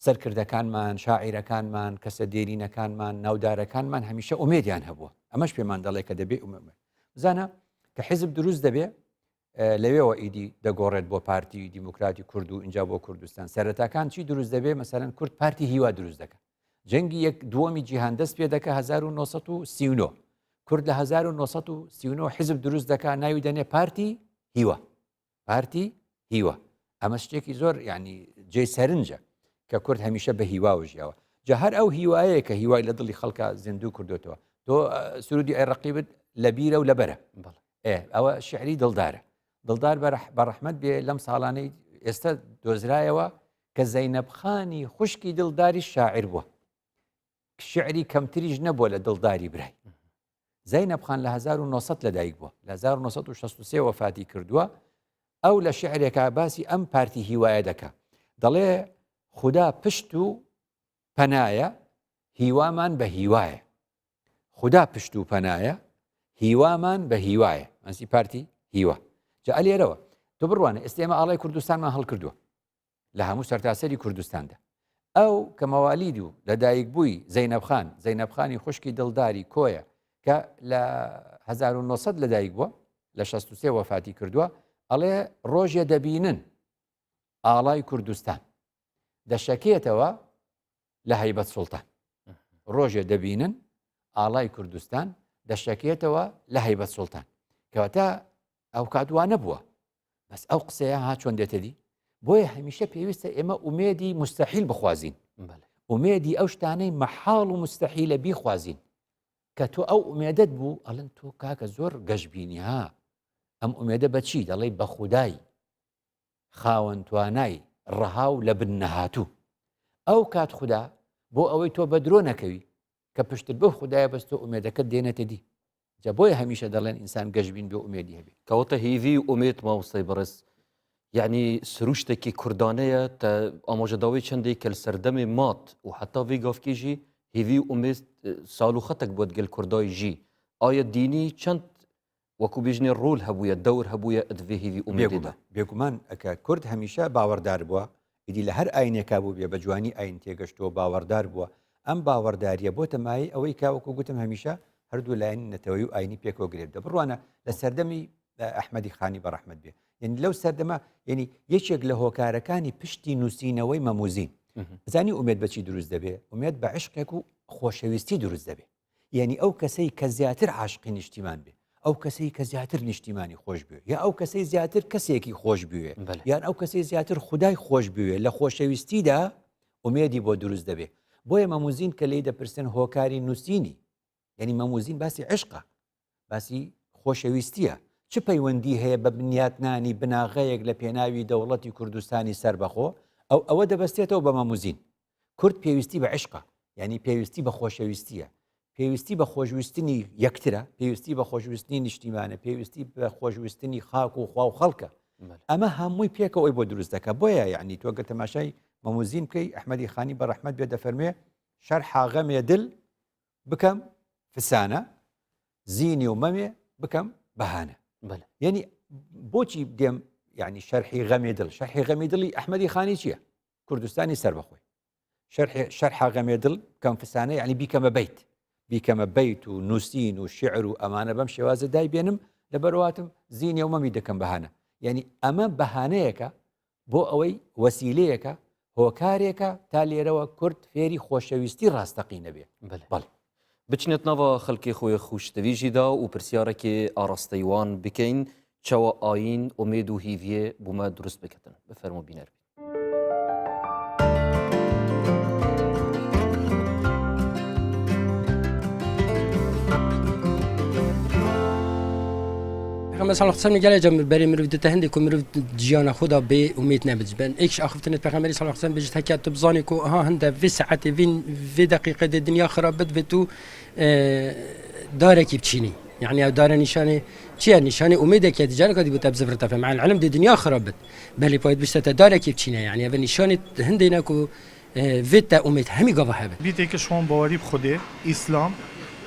سەرکردەکانمان شاعیرەکانمان کەسە دێرینەکانمان ناودارەکانمان هەمیشە ئومێدیان هەبووە. ئەمەش پێمان دەڵێ کە دەبێ بزانە کە حیزب دروست دەبێ لەوێەوە ئیدی دەگۆڕێت بۆ پارتی دیموکراتی کورد و اینجا بۆ کوردستان سەرەتاکان چی دروست دەبێ مەسەلەن کورد پارتی هیوا دروست دەکە جەنگی یەک دووەمی جیهان دەست پێ دەکە 1939 کورد لە 1939 حیزب دروست دەکا ناوی دەنێ پارتی هیوا پارتی هیوا. ئەمە شتێکی زۆر یعنی جێ سەرنجە کە کورد هەمیشە بە هیوا ژیاوە. جا هەر ئەو هیوایەیە کە هیوای لە دڵی خەڵکە زیندوو کردوێتەوە تۆ سرودی ئەی ڕەقیبت لە بیرە و لەبەرە ئەوە شعری دڵدارە دڵدار بەڕەحمەت بێ لەم ساڵانەی ئێستا دۆزرایەوە کە زەینەبخانی خوشکی دڵداری شاعر بووە شعری کەمتریش نەبووە لە دڵداری برای. زەینەبخان لە 1900 لەدایک بووە لە 1963 وەفاتی کردووە. ئەو لە شعرێکە باسی ئەم پارتی هیوایە دەکە دەڵێ خدا پشت و پەنایە هیوامان بە هیوایە خدا پشت و پەنایە هیوامان بە هیوایە ئەسی پارتی هیوا. جا ئەلێرەوە تۆ بڕوانە ئێستێمە ئاڵای کوردستانمان هەڵکردووە لە هەموو سەرتاسەری کوردستاندا. ئەو کە مەوالید و لەدایک بووی زەینەبخانی خوشکی دڵداری کۆیە کە لە 1900 لەدایک بووە لە 63 وەفاتی کردووە ئەڵێ ڕۆژێ دەبینن ئاڵای کوردستان دەشەکێتەوە لە هەیبەت سوڵتان ڕۆژێ دەبینن ئاڵای کوردستان دەشەکێتەوە لە هەیبەت سوڵتان کەواتە ئەو کاتوان نەبووە بەس ئەو قسەیە ها چۆن دێتەدی بۆیە هەمیشە پێویستە ئێمە ئومێدی مستەحیل بخوازین ئومێدی ئەو شتانەی مەحاڵ و مستەحیلە بیخوازین کە تۆ ئەو ئومێدەت بوو ئەڵەن تۆ کاکە زۆر گەشببینی ها ئەم ئومێدە بەچی دەڵێ بە خودایی خاوەن توانای ڕەهاو لە بن نەهاتوو ئەو کات خوددا بۆ ئەوەی تۆ بە درۆ نەکەوی کە پشتت بۆ خوددایە بەست تۆ ئومێدەکەت دێنێتە دی جا بۆیە هەمیشە دەڵێن ئینسان گەشببین بێ ئومێدی هەبێ کەواتە هیوی ئومێد ماوەستای بەڕێز یعنی سروشتێکی کوردانەیە تا ئاماژەداوی چەندێک کە سەردەمی مات و حتا وی گافکیژی هیوی ئومێد ساڵ و خەتێک بۆ گەل کوردای ژی ئایا دینی چەند وەکو بژنێ ڕول هەبووە دەور هەبووە ئەدوێ هیوی ئومێددا بێگومان ئەکە کورد هەمیشە باوەڕدار بووە ئیدی لە هەر ئاینێکا بوو بێ بە جوانی ئاین تێگەشتەوە باوەڕدار بووە ئەم باوەڕداریە بۆ تەمایی ئەوەی کاوەکو گوتم هەمیشە هەردوو لایەن نەتەوەی و ئاینی پێکەوە گرێتە بڕوانە لە سەردەمی ئەحمەدی خانی بەڕەحمەت بێ یعنی لەو سەردەما یعنی یەکێک لە هۆکارەکانی پشتی نووسینەوەی مەموزین بزانی ئومێد بەچی دروست دەبێ ئومێد بە عشقێک و خۆشەویستی دروست دەبێ یعنی ئەو کەسەی کە زیاتر عاشقی نیشتیمان بێ ئەو کەسەی کە زیاتر نیشتیمانی خۆش بوێ یا ئەو کەسەی زیاتر کەسێکی خۆش بوێ یان ئەو کەسەی زیاتر خودای خۆش بوێ لە خۆشەویستیدا ئومێدی بۆ دروست دەبێ بۆیە مەموزین کە لی دەپرسن هۆکاری نووسینی یعنی مەموزین باسی عشقە باسی خۆشەویستیە چ پەیوەندی هەیە بە بنیاتنانی بناغەیەک لە پێناوی دەوڵەتی کوردستانی سەربەخۆ ئەوە دەبەستێتەوە بە مەموزین کورد پێویستی بە عشقە یعنی پێویستی بە خۆشەویستیە پێویستی بە خۆشویستنی یەکترە پێویستی بە خۆشویستنی نیشتیمانە پێویستی بە خۆشویستنی خاک و خوا و خەڵکە ئەمە هەمووی پێکەوەی بۆ دروست دەکە بۆیە یعنی تۆ گە تەماشای مەموزین بکەی ئەحمەدی خانی بەڕەحمەت بێ دەفەرمێ شەرحا غەمێ دل بکەم فسانە زینی و مەمێ بکەم بەهانە یعنی بۆچی دێم یعنی شەرحی غەمێ دڵ شەرحی غەمی دڵی ئەحمەدی خانی چییە کوردستانی سەربەخۆی شەرحا غەمێ دڵ بکەم فسانە یعنی بیکەمە بیت بیکەمە بیت و نووسین و شعر و ئەمانە بەم شێوازە دای بێنم لە بەرواتم زینێ و مەمی دەکەم بەهانە یعنی ئەمە بەهانەیەکە بۆ ئەوەی وەسیلەیەکە هۆکارێکە تا لێرەوە کورد فێری خۆشەویستی ڕاستەقینە بێ بەڵێ بچنێت ناوە خەڵکی خۆی خوشتەویژیدا و پرسیارێکی ئاراستەیوان بکەین چاوە ئاین ئومێد و هیڤیە بوومە دروست بکەن بفەرمو بینەر مثلا قسم گله جم برای مروی ده هندی که مروی جیان خدا به امید نبودن ایکش آخفتنت پیغمبری صلی الله علیه و سلم بجت حکیت تو بزانی که ها هنده وی ساعت وی دقیقه دنیا خرابت و تو داره کی بچینی يعني او داره نشانه چیه نشانه امیده که دیگر کدی بود ابزفر تفهم مع العلم دی دنیا خرابت بلی باید بشته داره کی بچینه يعني او نشانه هندی نکو ویت امید همی گاوا هبه بیت که شما باوری بخوده اسلام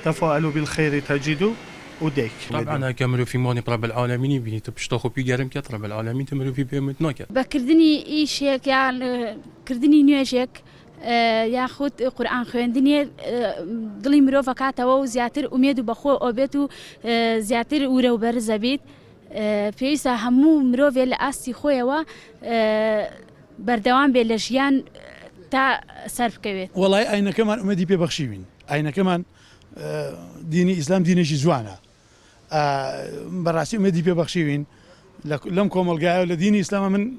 تفاعلوا بالخير تجدوا وديك طبعا كملوا في موني رب العالمين يبيني تبشتاخو بي جرم كت رب العالمين تملوا في بيمت ناكت بكردني إيشيك يعني كردني نيوشيك ياخد قرآن خويندني دلي مروفا كاتوا زياتر أميدو بخو أوبيتو زياتر ورو برزبيت بيسا همو مروفي لأسي خويا بردوان بلجيان تا صرف كويت والله أين كمان أمدي ببخشيين أين كمان ديني إسلام ديني شي زوانا براسي أمدي ببخشيين لم كومل قاعد ولا ديني إسلام من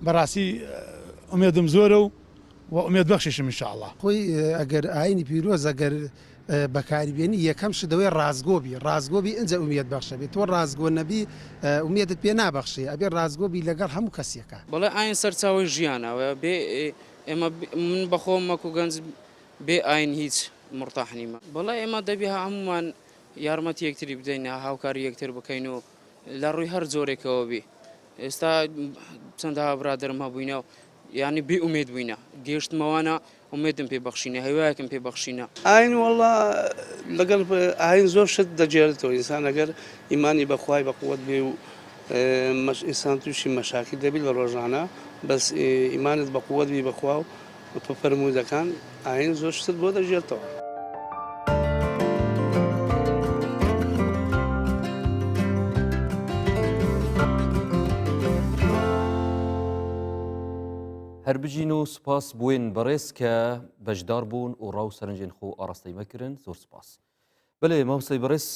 براسي أميدم زورو وأميد بخشيشم إن شاء الله خوي أجر عيني بيروز أجر بكاري بيني يكم شدوي رازقوبي إنزا أميد بخشة بيتو رازقو النبي أميد بينا بخشي أبي رازقوبي لقال همو كسيكا بەڵێ ئاین سەرچاوی ژیانەوە بێ ئێمە من بەخۆمەک و گەنج بێ ئاین هیچ مرتاح نیمە بەڵێ ئێمە دەبی هەمومان یارمەتی یەکتری بدەین هاوکاری یەکتر بکەین و لە ڕووی هەر جۆرێکەوە بێ ئێستا چەندها برادرم هەبووینە يعني بي أميد وينا جيشت موانا أميدم في بخشينا هواكم في بخشينا ئاین والله لەگەڵ ئاین زۆر شت دەجێرێتەوە ئینسان ئەگەر ئیمانی بەخوای بەقووەت بێ و ئینسان تووشی مەشاکل دەبێت لە ڕۆژانە بەس ئیمانت بەقووەت بی بەخوا و فەرموودەکان ئاین زۆر شت بۆ دەژێتەوە. هەربژین و سپاس بووین بەڕێز کە بەشدار بوون و ڕاو سەرنجێن خۆ ئاراستەی مەکردن زۆر سپاس بەڵێ مامۆستای بەڕێز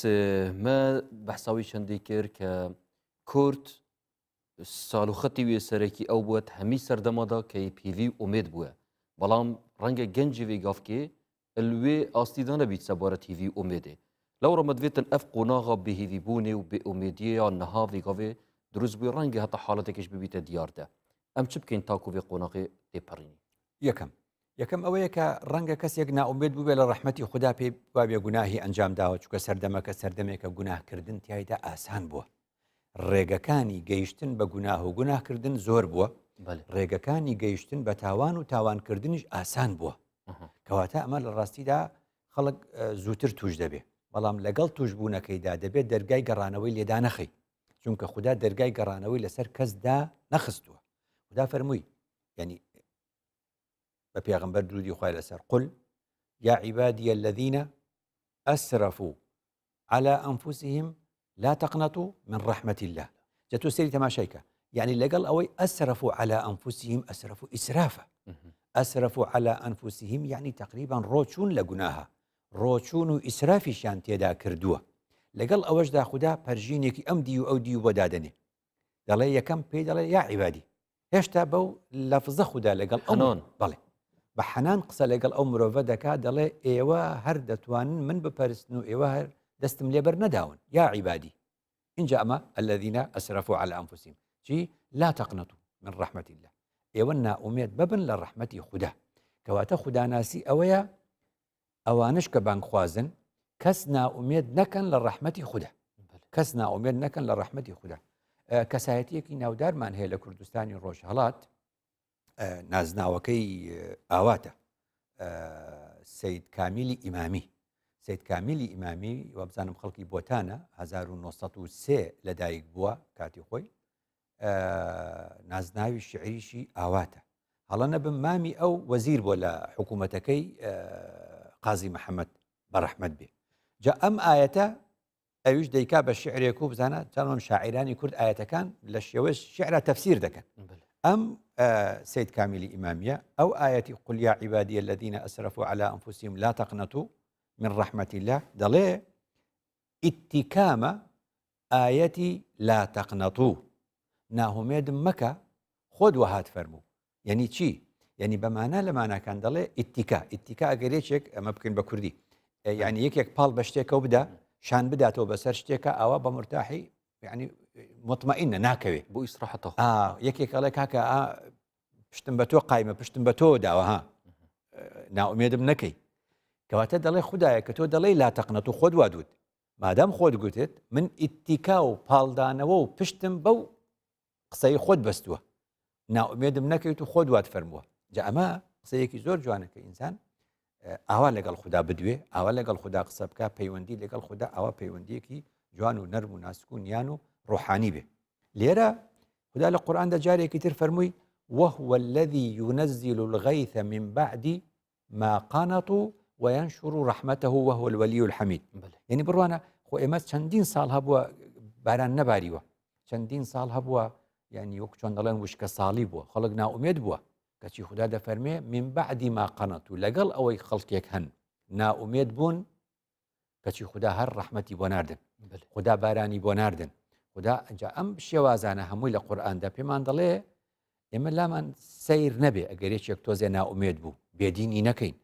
مە بەحساوی چەندی کرد کە کورد ساڵوخەتی وێ سەرەکی ئەو بووە هەمی سەردەمادا کە PV ئومێد بووە بەڵام ڕەنگە گەنجی وێ گافکێ لێ ئاستیدا نەبیت سەبارە TV ئومێدێ لەو ڕەمەدوێتن ئەف قۆناغا بێهیوی بوونێ و بێ ئومێدیە یان نەهاوی گاوێ دروست بووی ڕەنگە هەتا حاڵەتێکش ببیتە دیاردە ئەم چ بکەین تاکو بێ قۆناغی تێپەڕینی یەکەم ئەوەیە کە ڕەنگە کەسێک ناومێت بووبێ لە ڕەحمەتی خوددا پێی وابێ گوناهی ئەنجام داوە چونکە سەردەمەکە سەردەمێکە گوناهکردن تایدا ئاسان بووە ڕێگەکانی گەیشتن بە گوناه و گوناهکردن زۆر بووە ڕێگەکانی گەیشتن بە تاوان و تاوانکردنیش ئاسان بووە کەواتە ئەمە لە ڕاستیدا خەڵک زووتر توش دەبێ بەڵام لەگەڵ توشبوونەکەیدا دەبێت دەرگای گەڕانەوەی لێدا نەخەی چونکە خوددا دەرگای گەڕانەوەی لەسەر کەسدا نەخستووە خوددا فەرمووی يعني ببيغمبر درودي خوالي لسر قل يا عبادي الذين أسرفوا على أنفسهم لا تقنطوا من رحمة الله جاتو سيري تماشيكا يعني لقل أوي أسرفوا على أنفسهم أسرفوا إسرافا أسرفوا على أنفسهم يعني تقريبا روشون لقناها روشون وإسرافي شان تيدا كردوه لقل أوج دا خدا برجينيكي أمدي وأودي ودادني دالي يكم بي دالي يا عبادي هێشتا بەو لەفزە خوددا لەگەڵ ئەوان بەڵێ بە حەنان قسە لەگەڵ ئەو مرۆڤە دەکات دەڵێ ئێوە هەر دەتوانن من بپەرستن و ئێوە هەر دەستم لێبەر نەداون یا عیبادی اینجا ئەمە الذين أسرفوا على أنفسهم چی لا تقنطوا من رحمة الله ئێوە ناومێت ببن لە ڕەحمەتی خوددا کەواتە خوداناسی ئەوەیە ئەوانش کە بانگخوازن کەس ناومێت نەکەن لە ڕەحمەتی خوددا کەس ناومێت نەکەن لە ڕەحمەتی خوددا کەسایەتیەکی ناودارمان هەیە لە کوردستانی ڕۆژهەڵات نازناوەکەی ئاواتە سید کامیلی ئیمامی سید کامیلی ئیمامی وەبزانم خەڵکی بۆتانە 1903 لەدایک بووە کاتی خۆی نازناوی شعریشی ئاواتە هەڵە نەبم مامی ئەو وەزیر بۆ لە حکوومەتەکەی قازی محەممەد بەڕەحمەت بێ جا ئەم ئاەتە ئەویش دەیکا بە شعرێک و بزانە چەندم شاعرانی کورد ئاەتەکان لە شێوەش شعرە تەفسیر دەکەن ئەم سید کامیلی ئیمامیە ئەو ئاەتی قل یا عیبادی الذين أسرفوا على أنفسهم لا تقنطوا من رحمة الله دلي اتكام آيتي لا تقنطوا ناهمێد مەکە خۆت وهات فەرموو یعنی چی یعنی بەمانە لەمانە کان دەڵێ ئیتیکا ئەگەرێکێک ئەمە بکەین بە کوردی یعنی یەکێک پاڵ بە شتێکە بدا شان بداتەوە بەسەر شتێکە ئەوە بە مرتاحی یعنی مطمئنە ناکەوێ بۆ ئیسراحەتە یەکێک ئەڵێ کاکە پشتم بە تۆ قایمە پشتم بە تۆ داوەها ناومێدم نەکەی کەواتە دەڵێ خوددایە کە تۆ دەڵێ لا تەقنەت و خۆت وادوت مادام خۆت گوتێت من ئیتیکا و پاڵدانەوە و پشتم بەو قسەی خۆت بەستووە ناومێدم نەکەیت و خۆت وات فەرمووە جا ئەمە قسەیەکی زۆر جوانە کە ئینسان ئاوا لەگەڵ خوددا بدوێ ئاوا لەگەڵ خوددا قسە بکە پەیوەندی لەگەڵ خوددا ئاوا پەیوەندیەکی جوان و نەرم و ناسکون یان و ڕۆحانی بێ لێرە خوددا لە قورئاندا جارێکی تر فەرمووی وهو الذي ينزل الغيث من بعد ما قنطوا وينشر رحمته وهو الولي الحميد يعني بڕوانە خۆ ئێمە چەندین ساڵ هەبووە باران نەباریوە چەندین ساڵ هەبووە یعنی وەک چۆن دەڵێن وشکە ساڵی بووە خەڵک ناومێد بووە کەچی خوددا دەفەرمێ من بعد ما قنطوا لەگەڵ ئەوەی خەڵکێک هەن ناومێد بوون کەچی خوددا هەر ڕەحمەتی بۆ ناردن خوددا بارانی بۆ ناردن خوددا ئەنجا ئەم شێوازانە هەمووی لە قورئاندا پێمان دەڵێ ئێمە لامان سیر نەبێ ئەگەرێکێک تۆزێ ناومێد بوو بێدینی نەکەین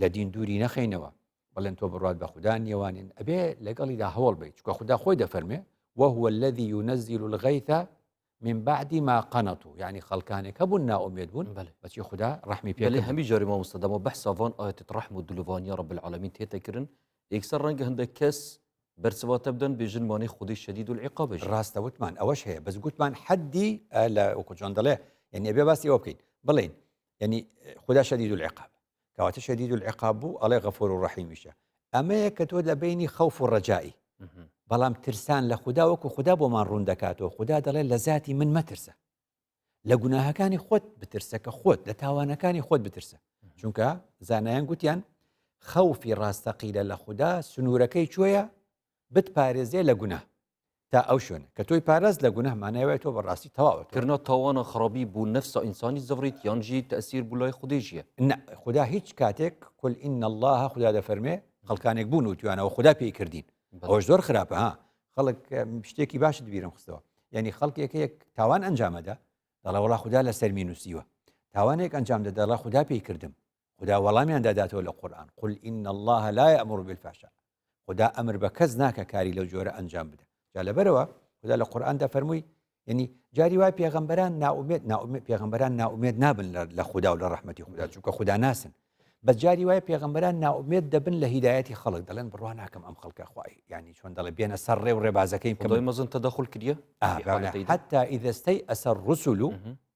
لە دین دووری نەخەینەوە بەڵێن تۆ بڕات بە خوددا نێوانین ئەبێ لەگەڵیدا هەوڵ بیت چونکە خوددا خۆی دەفەرمێ وهو الذي ينزل الغيث من بعد ما قنطوا يعني خەڵکانێک هەبوون ناومێد بوون بەچی خوددا ڕەحمی پێ لێ هەمی جاری مامۆستادەمە بەحساوان ئاەتت ڕەحم و دلوڤانیە رب العالمین تێتەکردن یەکسەر ڕەنگە هەندێک کەس بەرچەواتە بدەن بێژن مانەی خودی شەدید العقاب ڕاستە وتمان ئەوەش هەیە بەس گوتمان حەدی لە وەکو چۆن دەڵێ یعنی ئەبێ باسی ئەوە بکەین بڵێن یعنی خوددا شەدید العقاب کەواتە شەدید العقاب بوو ئەڵێ غەفور و ڕەحیمیشە ئەمەیە کە تۆ لە بینی خەوف و ڕەجایی بەڵام ترسان لە خوددا وەکو خوددا بۆمان ڕوون دەکاتەوە خوددا دەڵێ لە ذاتی من مەترسە لە گوناهەکانی خۆت بترسە کە خۆت لە تاوانەکانی خۆت بترسە چونکە زانایان گوتیان خەوفی ڕاستەقیلە لە خوددا سنوورەکەی کوێیە بتپارێزێ لە گوناه تا ئەو شوێنە کە تۆی پارێز لە گوناه مانایوێت تۆ بەڕاستی تەواوە کردنا تاوانە خراپی بوو نەفسە ئینسانی زەڤریت یانجی تەسیر بوو لای خودێژیە خوددا هیچ کاتێک قل ئین الله خوددا دەفەرمێ خەڵکانێک بوون و توانەوە خوددا پێی کردین ئەوش زۆر خراپە ها خەڵک شتێکی باشت بیرم خستەوە یعنی خەڵکێکەیەک تاوان ئەنجامەدا دەڵێ وەڵا خوددا لەسەر مینوسیوە تاوانێک ئەنجام دەدا دەڵێ خوددا پێی کردم خوددا وەڵامیان داداتەوە لە قورئان قل ئین الله لا یأمر بالفحشاء خوددا ئەمر بە کەس ناکە کاری لەو جۆرە ئەنجام بدە جا لەبەرەوە خوددا لە قورئاندا فەرمووی یعنی جاری وای پێغەمبەران ناومێد پێغەمبەران ناومێد نابن لە خوددا و لە ڕەحمەتی خوددا چونکە خوددا ناسن بەس جاری وایە پێغەمبەران ناومێد دەبن لە هیدایەتی خەڵک دەڵێن بڕوا ناکەم ئەم خەڵکە خوای یعنی چۆن دەڵێ بێنە سەر ڕێ و ڕێبازەکەی خدای مەزن تەدەخل کردیە حتى إذا استيأس الرسل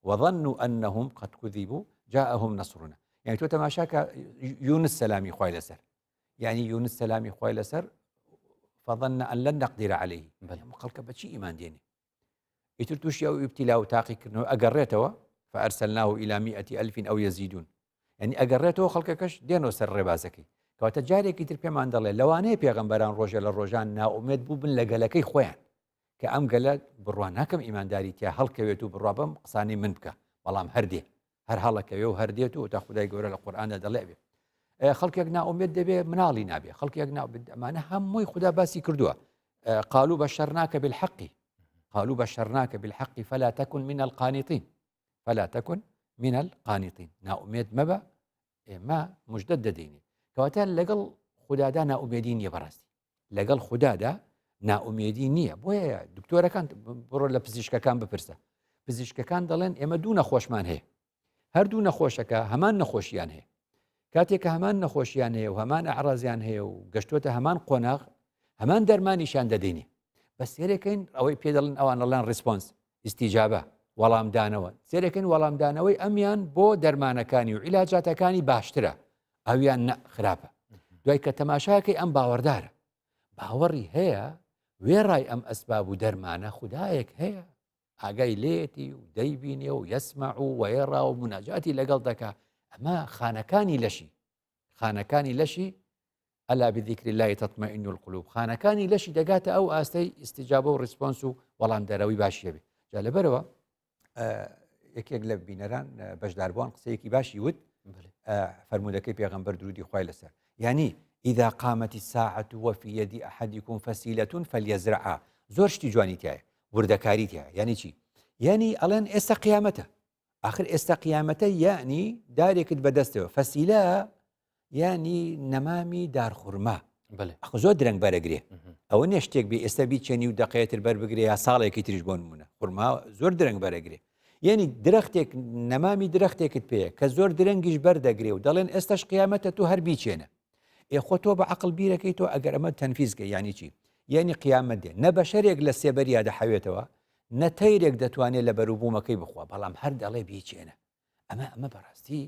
وظنوا أنهم قد كذبوا جاءهم نصرنا يعني تو تماشاك يونس سلامي خوای لەسەر يعني يونس سلامي خوای لەسەر فظن أن لن نقدر عليه خەڵکە بەچی ئیمان دێنێ ئیتر تووشی ئەو ئیبتیلا و تاقیکردنەوە ئەگەڕێتەوە فأرسلناه إلى 100,000 أو يزيدون يعني ئەگەڕێتەوە خەڵکەکەش دێنەوە سەر ڕێبازەکەی کەواتە جارێکی تر پێمان دەڵێ لەوانەیە پێغەمبەران ڕۆژە لە ڕۆژان ناومێد بوو بن لە گەلەکەی خۆیان کە ئەم گەلە بڕوان ناکەم ئیمانداری تیا هەڵکەوێت و بڕوا بەم قسانی من بکە بەڵام هەردێ هەر هەڵەکەوێ و هەردێت و تا خودای گەورە لە قورئاندا دەڵێ بێ خەڵکێک ناومێد دەبێ مناڵی نابێ خەڵکێک ئەمانە هەمووی خوددا باسی کردووە قالوا بشرناك بالحق قالوا بشرناك بالحق فلا تكن من القانطين فلا تكن من القانطين ناومێد مەبە ئێمە موجدەت دەدەینێ کەواتە لەگەڵ خوددادا ناومێدی نییە بەڕاستی لەگەڵ خوددادا ناومێدی نییە بۆیە دکتۆرەکان بڕۆ لە پزیشکەکان بپرسە پزیشکەکان دەڵێن ئێمە دوو نەخۆشمان هەیە هەردوو نەخۆشەکە هەمان نەخۆشیان هەیە کاتێککە هەمان نەخۆشیان هەیە و هەمان ئەعرازیان هەیە و گەشتۆتە هەمان قۆناغ هەمان دەرمانیشان دەدەینێ بە سێرەکەین ئەوەی پێ دەڵێن ئەوان دەڵێن ڕیسپۆنس ئیستیجابە وەڵامدانەوە سێرەکەین وەڵامدانەوەی ئەمیان بۆ دەرمانەکانی و عیلاجاتەکانی باشترە ئەویان خراپە دوای کە تەماشاکەی ئەم باوەڕدارە باوەڕی هەیە وێڕای ئەم ئەسباب و دەرمانە خودایەک هەیە ئاگای لێتی و دەیبینێ و یەسمع و وەیێڕا و مناجاتی لەگەڵ دەکا ئەمە خانەکانی لەشی ئەلا بذیکر الله تطمئن القلوب خانەکانی لەشی دەگاتە ئەو ئاستەی ئیستیجابە و ڕیسپۆنس و وەڵامدەرەوەی باشیە بێ جا لەبەرەوە یەکێک لە بینەران بەشداربووان قسەیەکی باشی وت فەرمودەکەی پێغەمبەر درودی خوای لەسەر یعنی إذا قامت الساعة وفي يد أحدكم فسيلة فليزرعها زۆر شتی جوانی تایە وردەکاری تایە یعنی چی یعنی ئەڵێن ئێستا قیامەتە آخر ئێستا قیامەتە یعنی دارێکت بەدەستەوە فەسیلە یعنی نەمامی دارخورما ئەخ زۆر درەنگ بەرەگرێ ئەوە نێ شتێک بێ ئێستا بیچێنی و دەقەیەتر بەربگرێ یا ساڵێکی تریش بۆ نمونە خورما زۆر درەنگ بەرەگرێ یعنی درەختێک نەمامی درەختێکت پێەیە کە زۆر درەنگیش بەردەگرێ و دەڵێن ئێستاش قیامەتە تو هەر بیچێنە خۆ تۆ بە عقل بیرەکەی تۆ ئەگەر ئەمە تەنفیزکە یعنی چی یعنی قیامەت دێ نە بەشەرێک لە سێبەریا دەحەوێتەوە نە تەیرێک دەتوانێت لە بەروبوومەکەی بخوا بەڵام هەر دەڵێ بیچێنە ئەمە بەڕاستی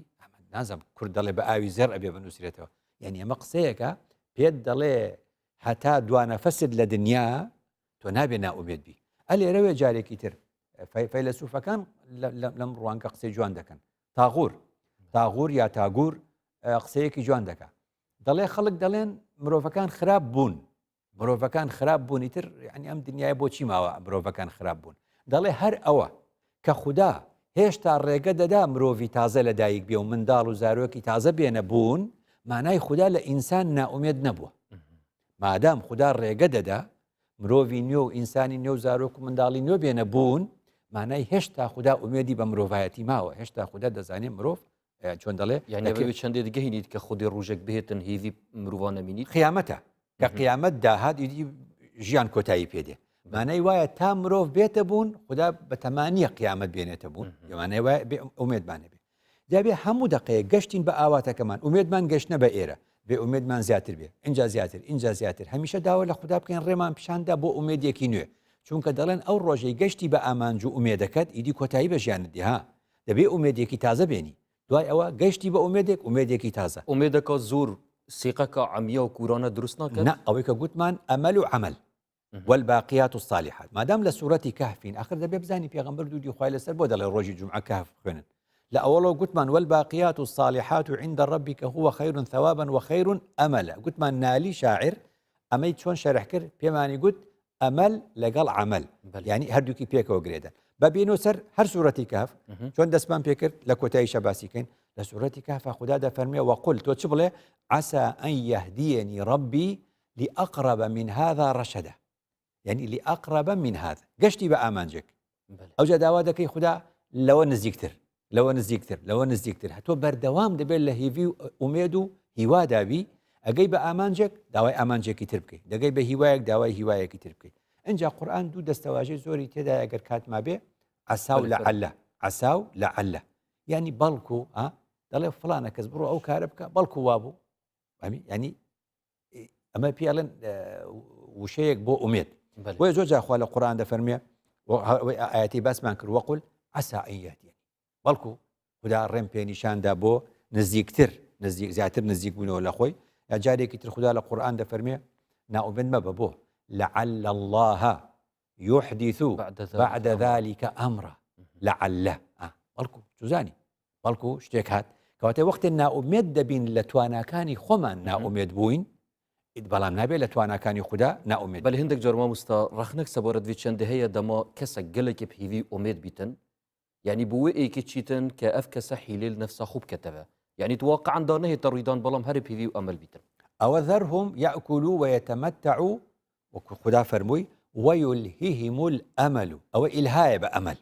نازم کورد دەڵێ بە ئاوی زەر ئەبێ بنووسێتەوە یعنی ئەمە قسەیەکە پێت دەڵێ هەتا دوانە فەسد لە دنیا تۆ نابێ ناومێت بی ئەلێرەوێ جارێکی تر فەیلسوفەکان لەم ڕوانکە قسەی جوان دەکەن تاغور یا تاگور قسەیەکی جوان دەکە دەڵێ خەڵک دەڵێن مرۆڤەکان مرۆڤەکان خراپ بوونی تر ینی ئەم دنیای بۆچی ماوە مرۆڤەکان خراپ بوون دەڵێ هەر ئەوە کە خوددا هێشتا ڕێگە دەدا مرۆڤی تازە لە دایک بێ و منداڵ و زارۆکی تازە بێنە بوون مانای خوددا لە ئینسان ناومێت نەبووە مادام خوددا ڕێگە دەدا مرۆڤی نوێ و ئینسانی نوێ و زارۆک و منداڵی نوێ بێنە بوون مانای هێشتا خوددا ئومێدی بە مرۆڤایەتی ماوە هێشتا خوددا دەزانێت مرۆڤ چۆن دەڵێ یعنی چەندێ دگەهینیت کە خودی ڕۆژێک بهێتن هیوی مرۆڤانە بینیت قیامەتە کە قیامەت داهات ئیدی ژیان کۆتایی پێدێ مانای وایە تا مرۆڤ بێتە بوون خوددا بە تەمانیە قیامەت بێنێتە بوون لەوانەیە وایە ئومێدمانە بێ جابێ هەموو دقەیە گەشتین بە ئاواتەکەمان ئومێدمان گەشتنە بە ئێرە بێ ئومێدمان زیاتر بێ اینجا زیاتر هەمیشە داوە لە خوددا بکەین ڕێمان پیشاندا بۆ ئومێدێکی نوێ چونکە دەڵێن ئەو ڕۆژەی گەشتی بە ئامانج و ئومێدەکەت ئیدی کۆتایی بە ژیانت ها دەبێ ئومێدێکی تازە بێنی دوای ئەوە گەشتی بە ئومێدێکی تازە ئومێدەکە زۆر سیقەکە عەمیە و کورانە دروست ناکەن ئەوەی کە گوتمان ئەمەل و عەمەل والباقيات الصالحات مادام لسورة كهفين آخر دەبێ بزانی پێغەمبەر دوودی خوای لەسەر بۆ دەڵێ ڕۆژی جومعە کهف خوێنن لە ئەوڵەوە گوتمان والباقيات الصالحات عند ربك هو خير ثوابا وخير أملا گوتمان نالی شاعر ئەمەی چۆن شەرح کرد پێمانی گوت ئەمەل لەگەڵ عەمەل یعنی هەردووکی پێکەوە گرێدەن بەبێنەوە سەر هەر سوورەتی کهف چۆن دەستمان پێکرد لە کۆتاییشە باسیکەین لە سوورەتی کهف خوددا دەفەرمێ وەقل تۆ چ بڵێ عسى أن يهديني ربي لأقرب من هذا رشدا يعني لأقرب من هذا گەشتی بە ئامانجێک ئەوجا داوا دەکەی خوددا لەوە نزیکتر هەتۆ بەردەوام دەبێت لە هیوی و ئومێد و هیوا دابی ئەگەی بە ئامانجێک داوای ئامانجێکی تر بکەیت دەگەی بە هیوایەک داوای هیوایەکی تر بکەیت اینجا قورآن دوو دەستەواژەی زۆری تێدا ئەگەر کاتما بێ عسا و لەعەلە یعنی بەڵکو دەڵێ فڵانە کەس بڕۆ ئەو کارە بکە بەڵکو وابوو ینی ئەمە پێڵێن وشەیەک بۆ ئومێد بۆیە زۆر جاخوا لە قورآن دەفەرمێ ئاەتی باسمان کرد وەقل عسى أن يهديني بەڵکو خوددا ڕێم پێ نیشاندا بۆ زیاتر نزیک بوونەوە لە خۆی یا جارێکی تر خوددا لە قورآن دەفەرمێ ناومێد مەبە بۆ لعل الله يحدث بعد ذلك أمرا لعل بەڵکو چوزانی بەڵکو شتێک هات کەواتە وەختێ ناومێد دەبین لە تواناکانی خۆمان ناومێد بووین بەڵام نابێت لە تواناکانی خوددا ناومێت بەل هەندێک جۆرما مستا ڕخنەك سەبارەت چەندە هەیە دەما کەسێک گەلێکی هیوی ئومێد بیتن یعنی بۆ ئەیکی چیتن کە ئەف کەسە حیلێ نەفسا خوب کەتەوە یعنی واقعا دانەهێتە ڕوویدان بەڵام هەر هیوی و ئەمەل بیتن ئەوە ذەرهم یأکولوا ويتمتعوا وەکو خوددا فەرمووی ويلههم الأمل ئەوە ئیلهایە بە ئەمەل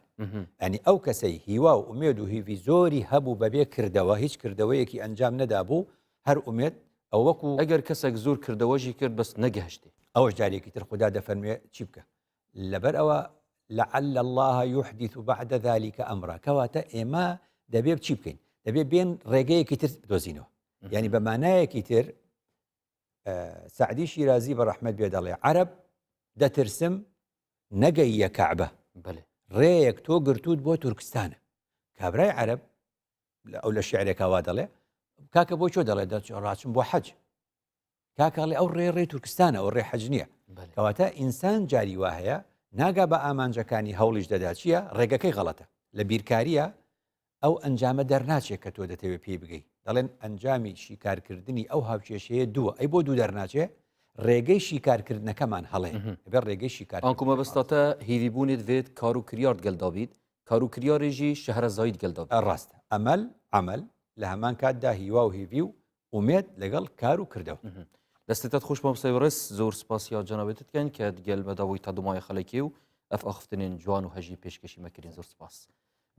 ینی ئەو کەسەی هیوا و ئومێد و هیوی زۆری هەبوو بەبێ کردەوە هیچ کردەوەیەکی ئەنجام نەدابوو هەر ئومێد ئەو وەکو ئەگەر کەسێک زۆر کردەوەژی کرد بەس نەگەهشتێ ئەوەش جارێکی تر خوددا دەفەرموێ چی بکە لەبەر ئەوە لعل الله يحدث بعد ذلك أمرا کەواتە ئێمە دەبێ چی بکەین دەبێ بێن ڕێگەیەکی تر دۆزینەوە یعنی بە مانایەکی تر سعدی شیرازی بە ڕەحمەت بێ دەڵێ عەرەب دەترسم نەگەیە کەعبە ڕێیەک تۆ گرتووت بۆ تورکستانە کابرای عەرەب ئەو لە شیعرێکا وا دەڵێ کاکە بۆ چۆ دەڵێ ڕاچم بۆ حەج کاکەڵێ ئەو ڕێ تورکستانە ئەو ڕێ حەج نییە کەواتە ئینسان جاری وا هەیە ناگا بە ئامانجەکانی هەوڵیش دەدا چییە ڕێگەکەی غەڵەتە لە بیرکاریە ئەو ئەنجامە دەرناچێت کە تۆ دەتەوێت پێی بگەی دەڵێن ئەنجامی شیکارکردنی ئەو هاوچێشەیە دووە ئەی بۆ دوو دەرناچێ ڕێگەی شیکارکردنەکەمان هەڵێ بێ ڕێگەی شیکار ئەنکومە بەستاتە هیویبوونێت بێت کار و کریار گەلدابیت کار و کریارێژی شەهرە زاید گەلدابیت ڕاستە ئەمەل لە هەمان کاتدا هیوا و هیوی و ئومێد لەگەڵ کار و کردەوە دەستێتت خوش مامۆستای بەڕێز زۆر سپاسیا جەنابێتت کەن کە گەلمەداوەی تا دومای خەڵکی و ئەف ئاخفتنên جوان و هەژی پێشکەشی مەکردین زۆر سپاس.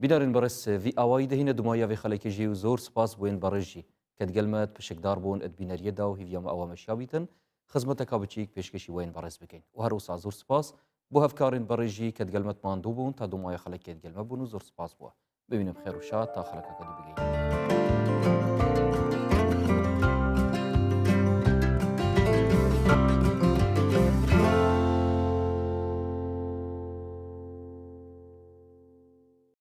بیدارین بەڕێز وی ئاوایی دەهینە دومایاوی خەڵکیژی و زۆر سپاس بوێن بەڕێژی کە گەلمەت پشکدار بوون ئەدبینەریەدا و هیڤیامە ئەوامەشیاویتن خزمەتەکە بچیک پێشکەشی وێن بەڕێز بکەین و هەروسا زۆر سپاس بۆ هەفکارین بەڕێژی کە گەلمەت ماندوو بوون تا دومای خەڵکێت گەلمە بوون و زۆر سپاس بووە. ببینم خێر و شاد تا خەڵکەکە دی بگەین.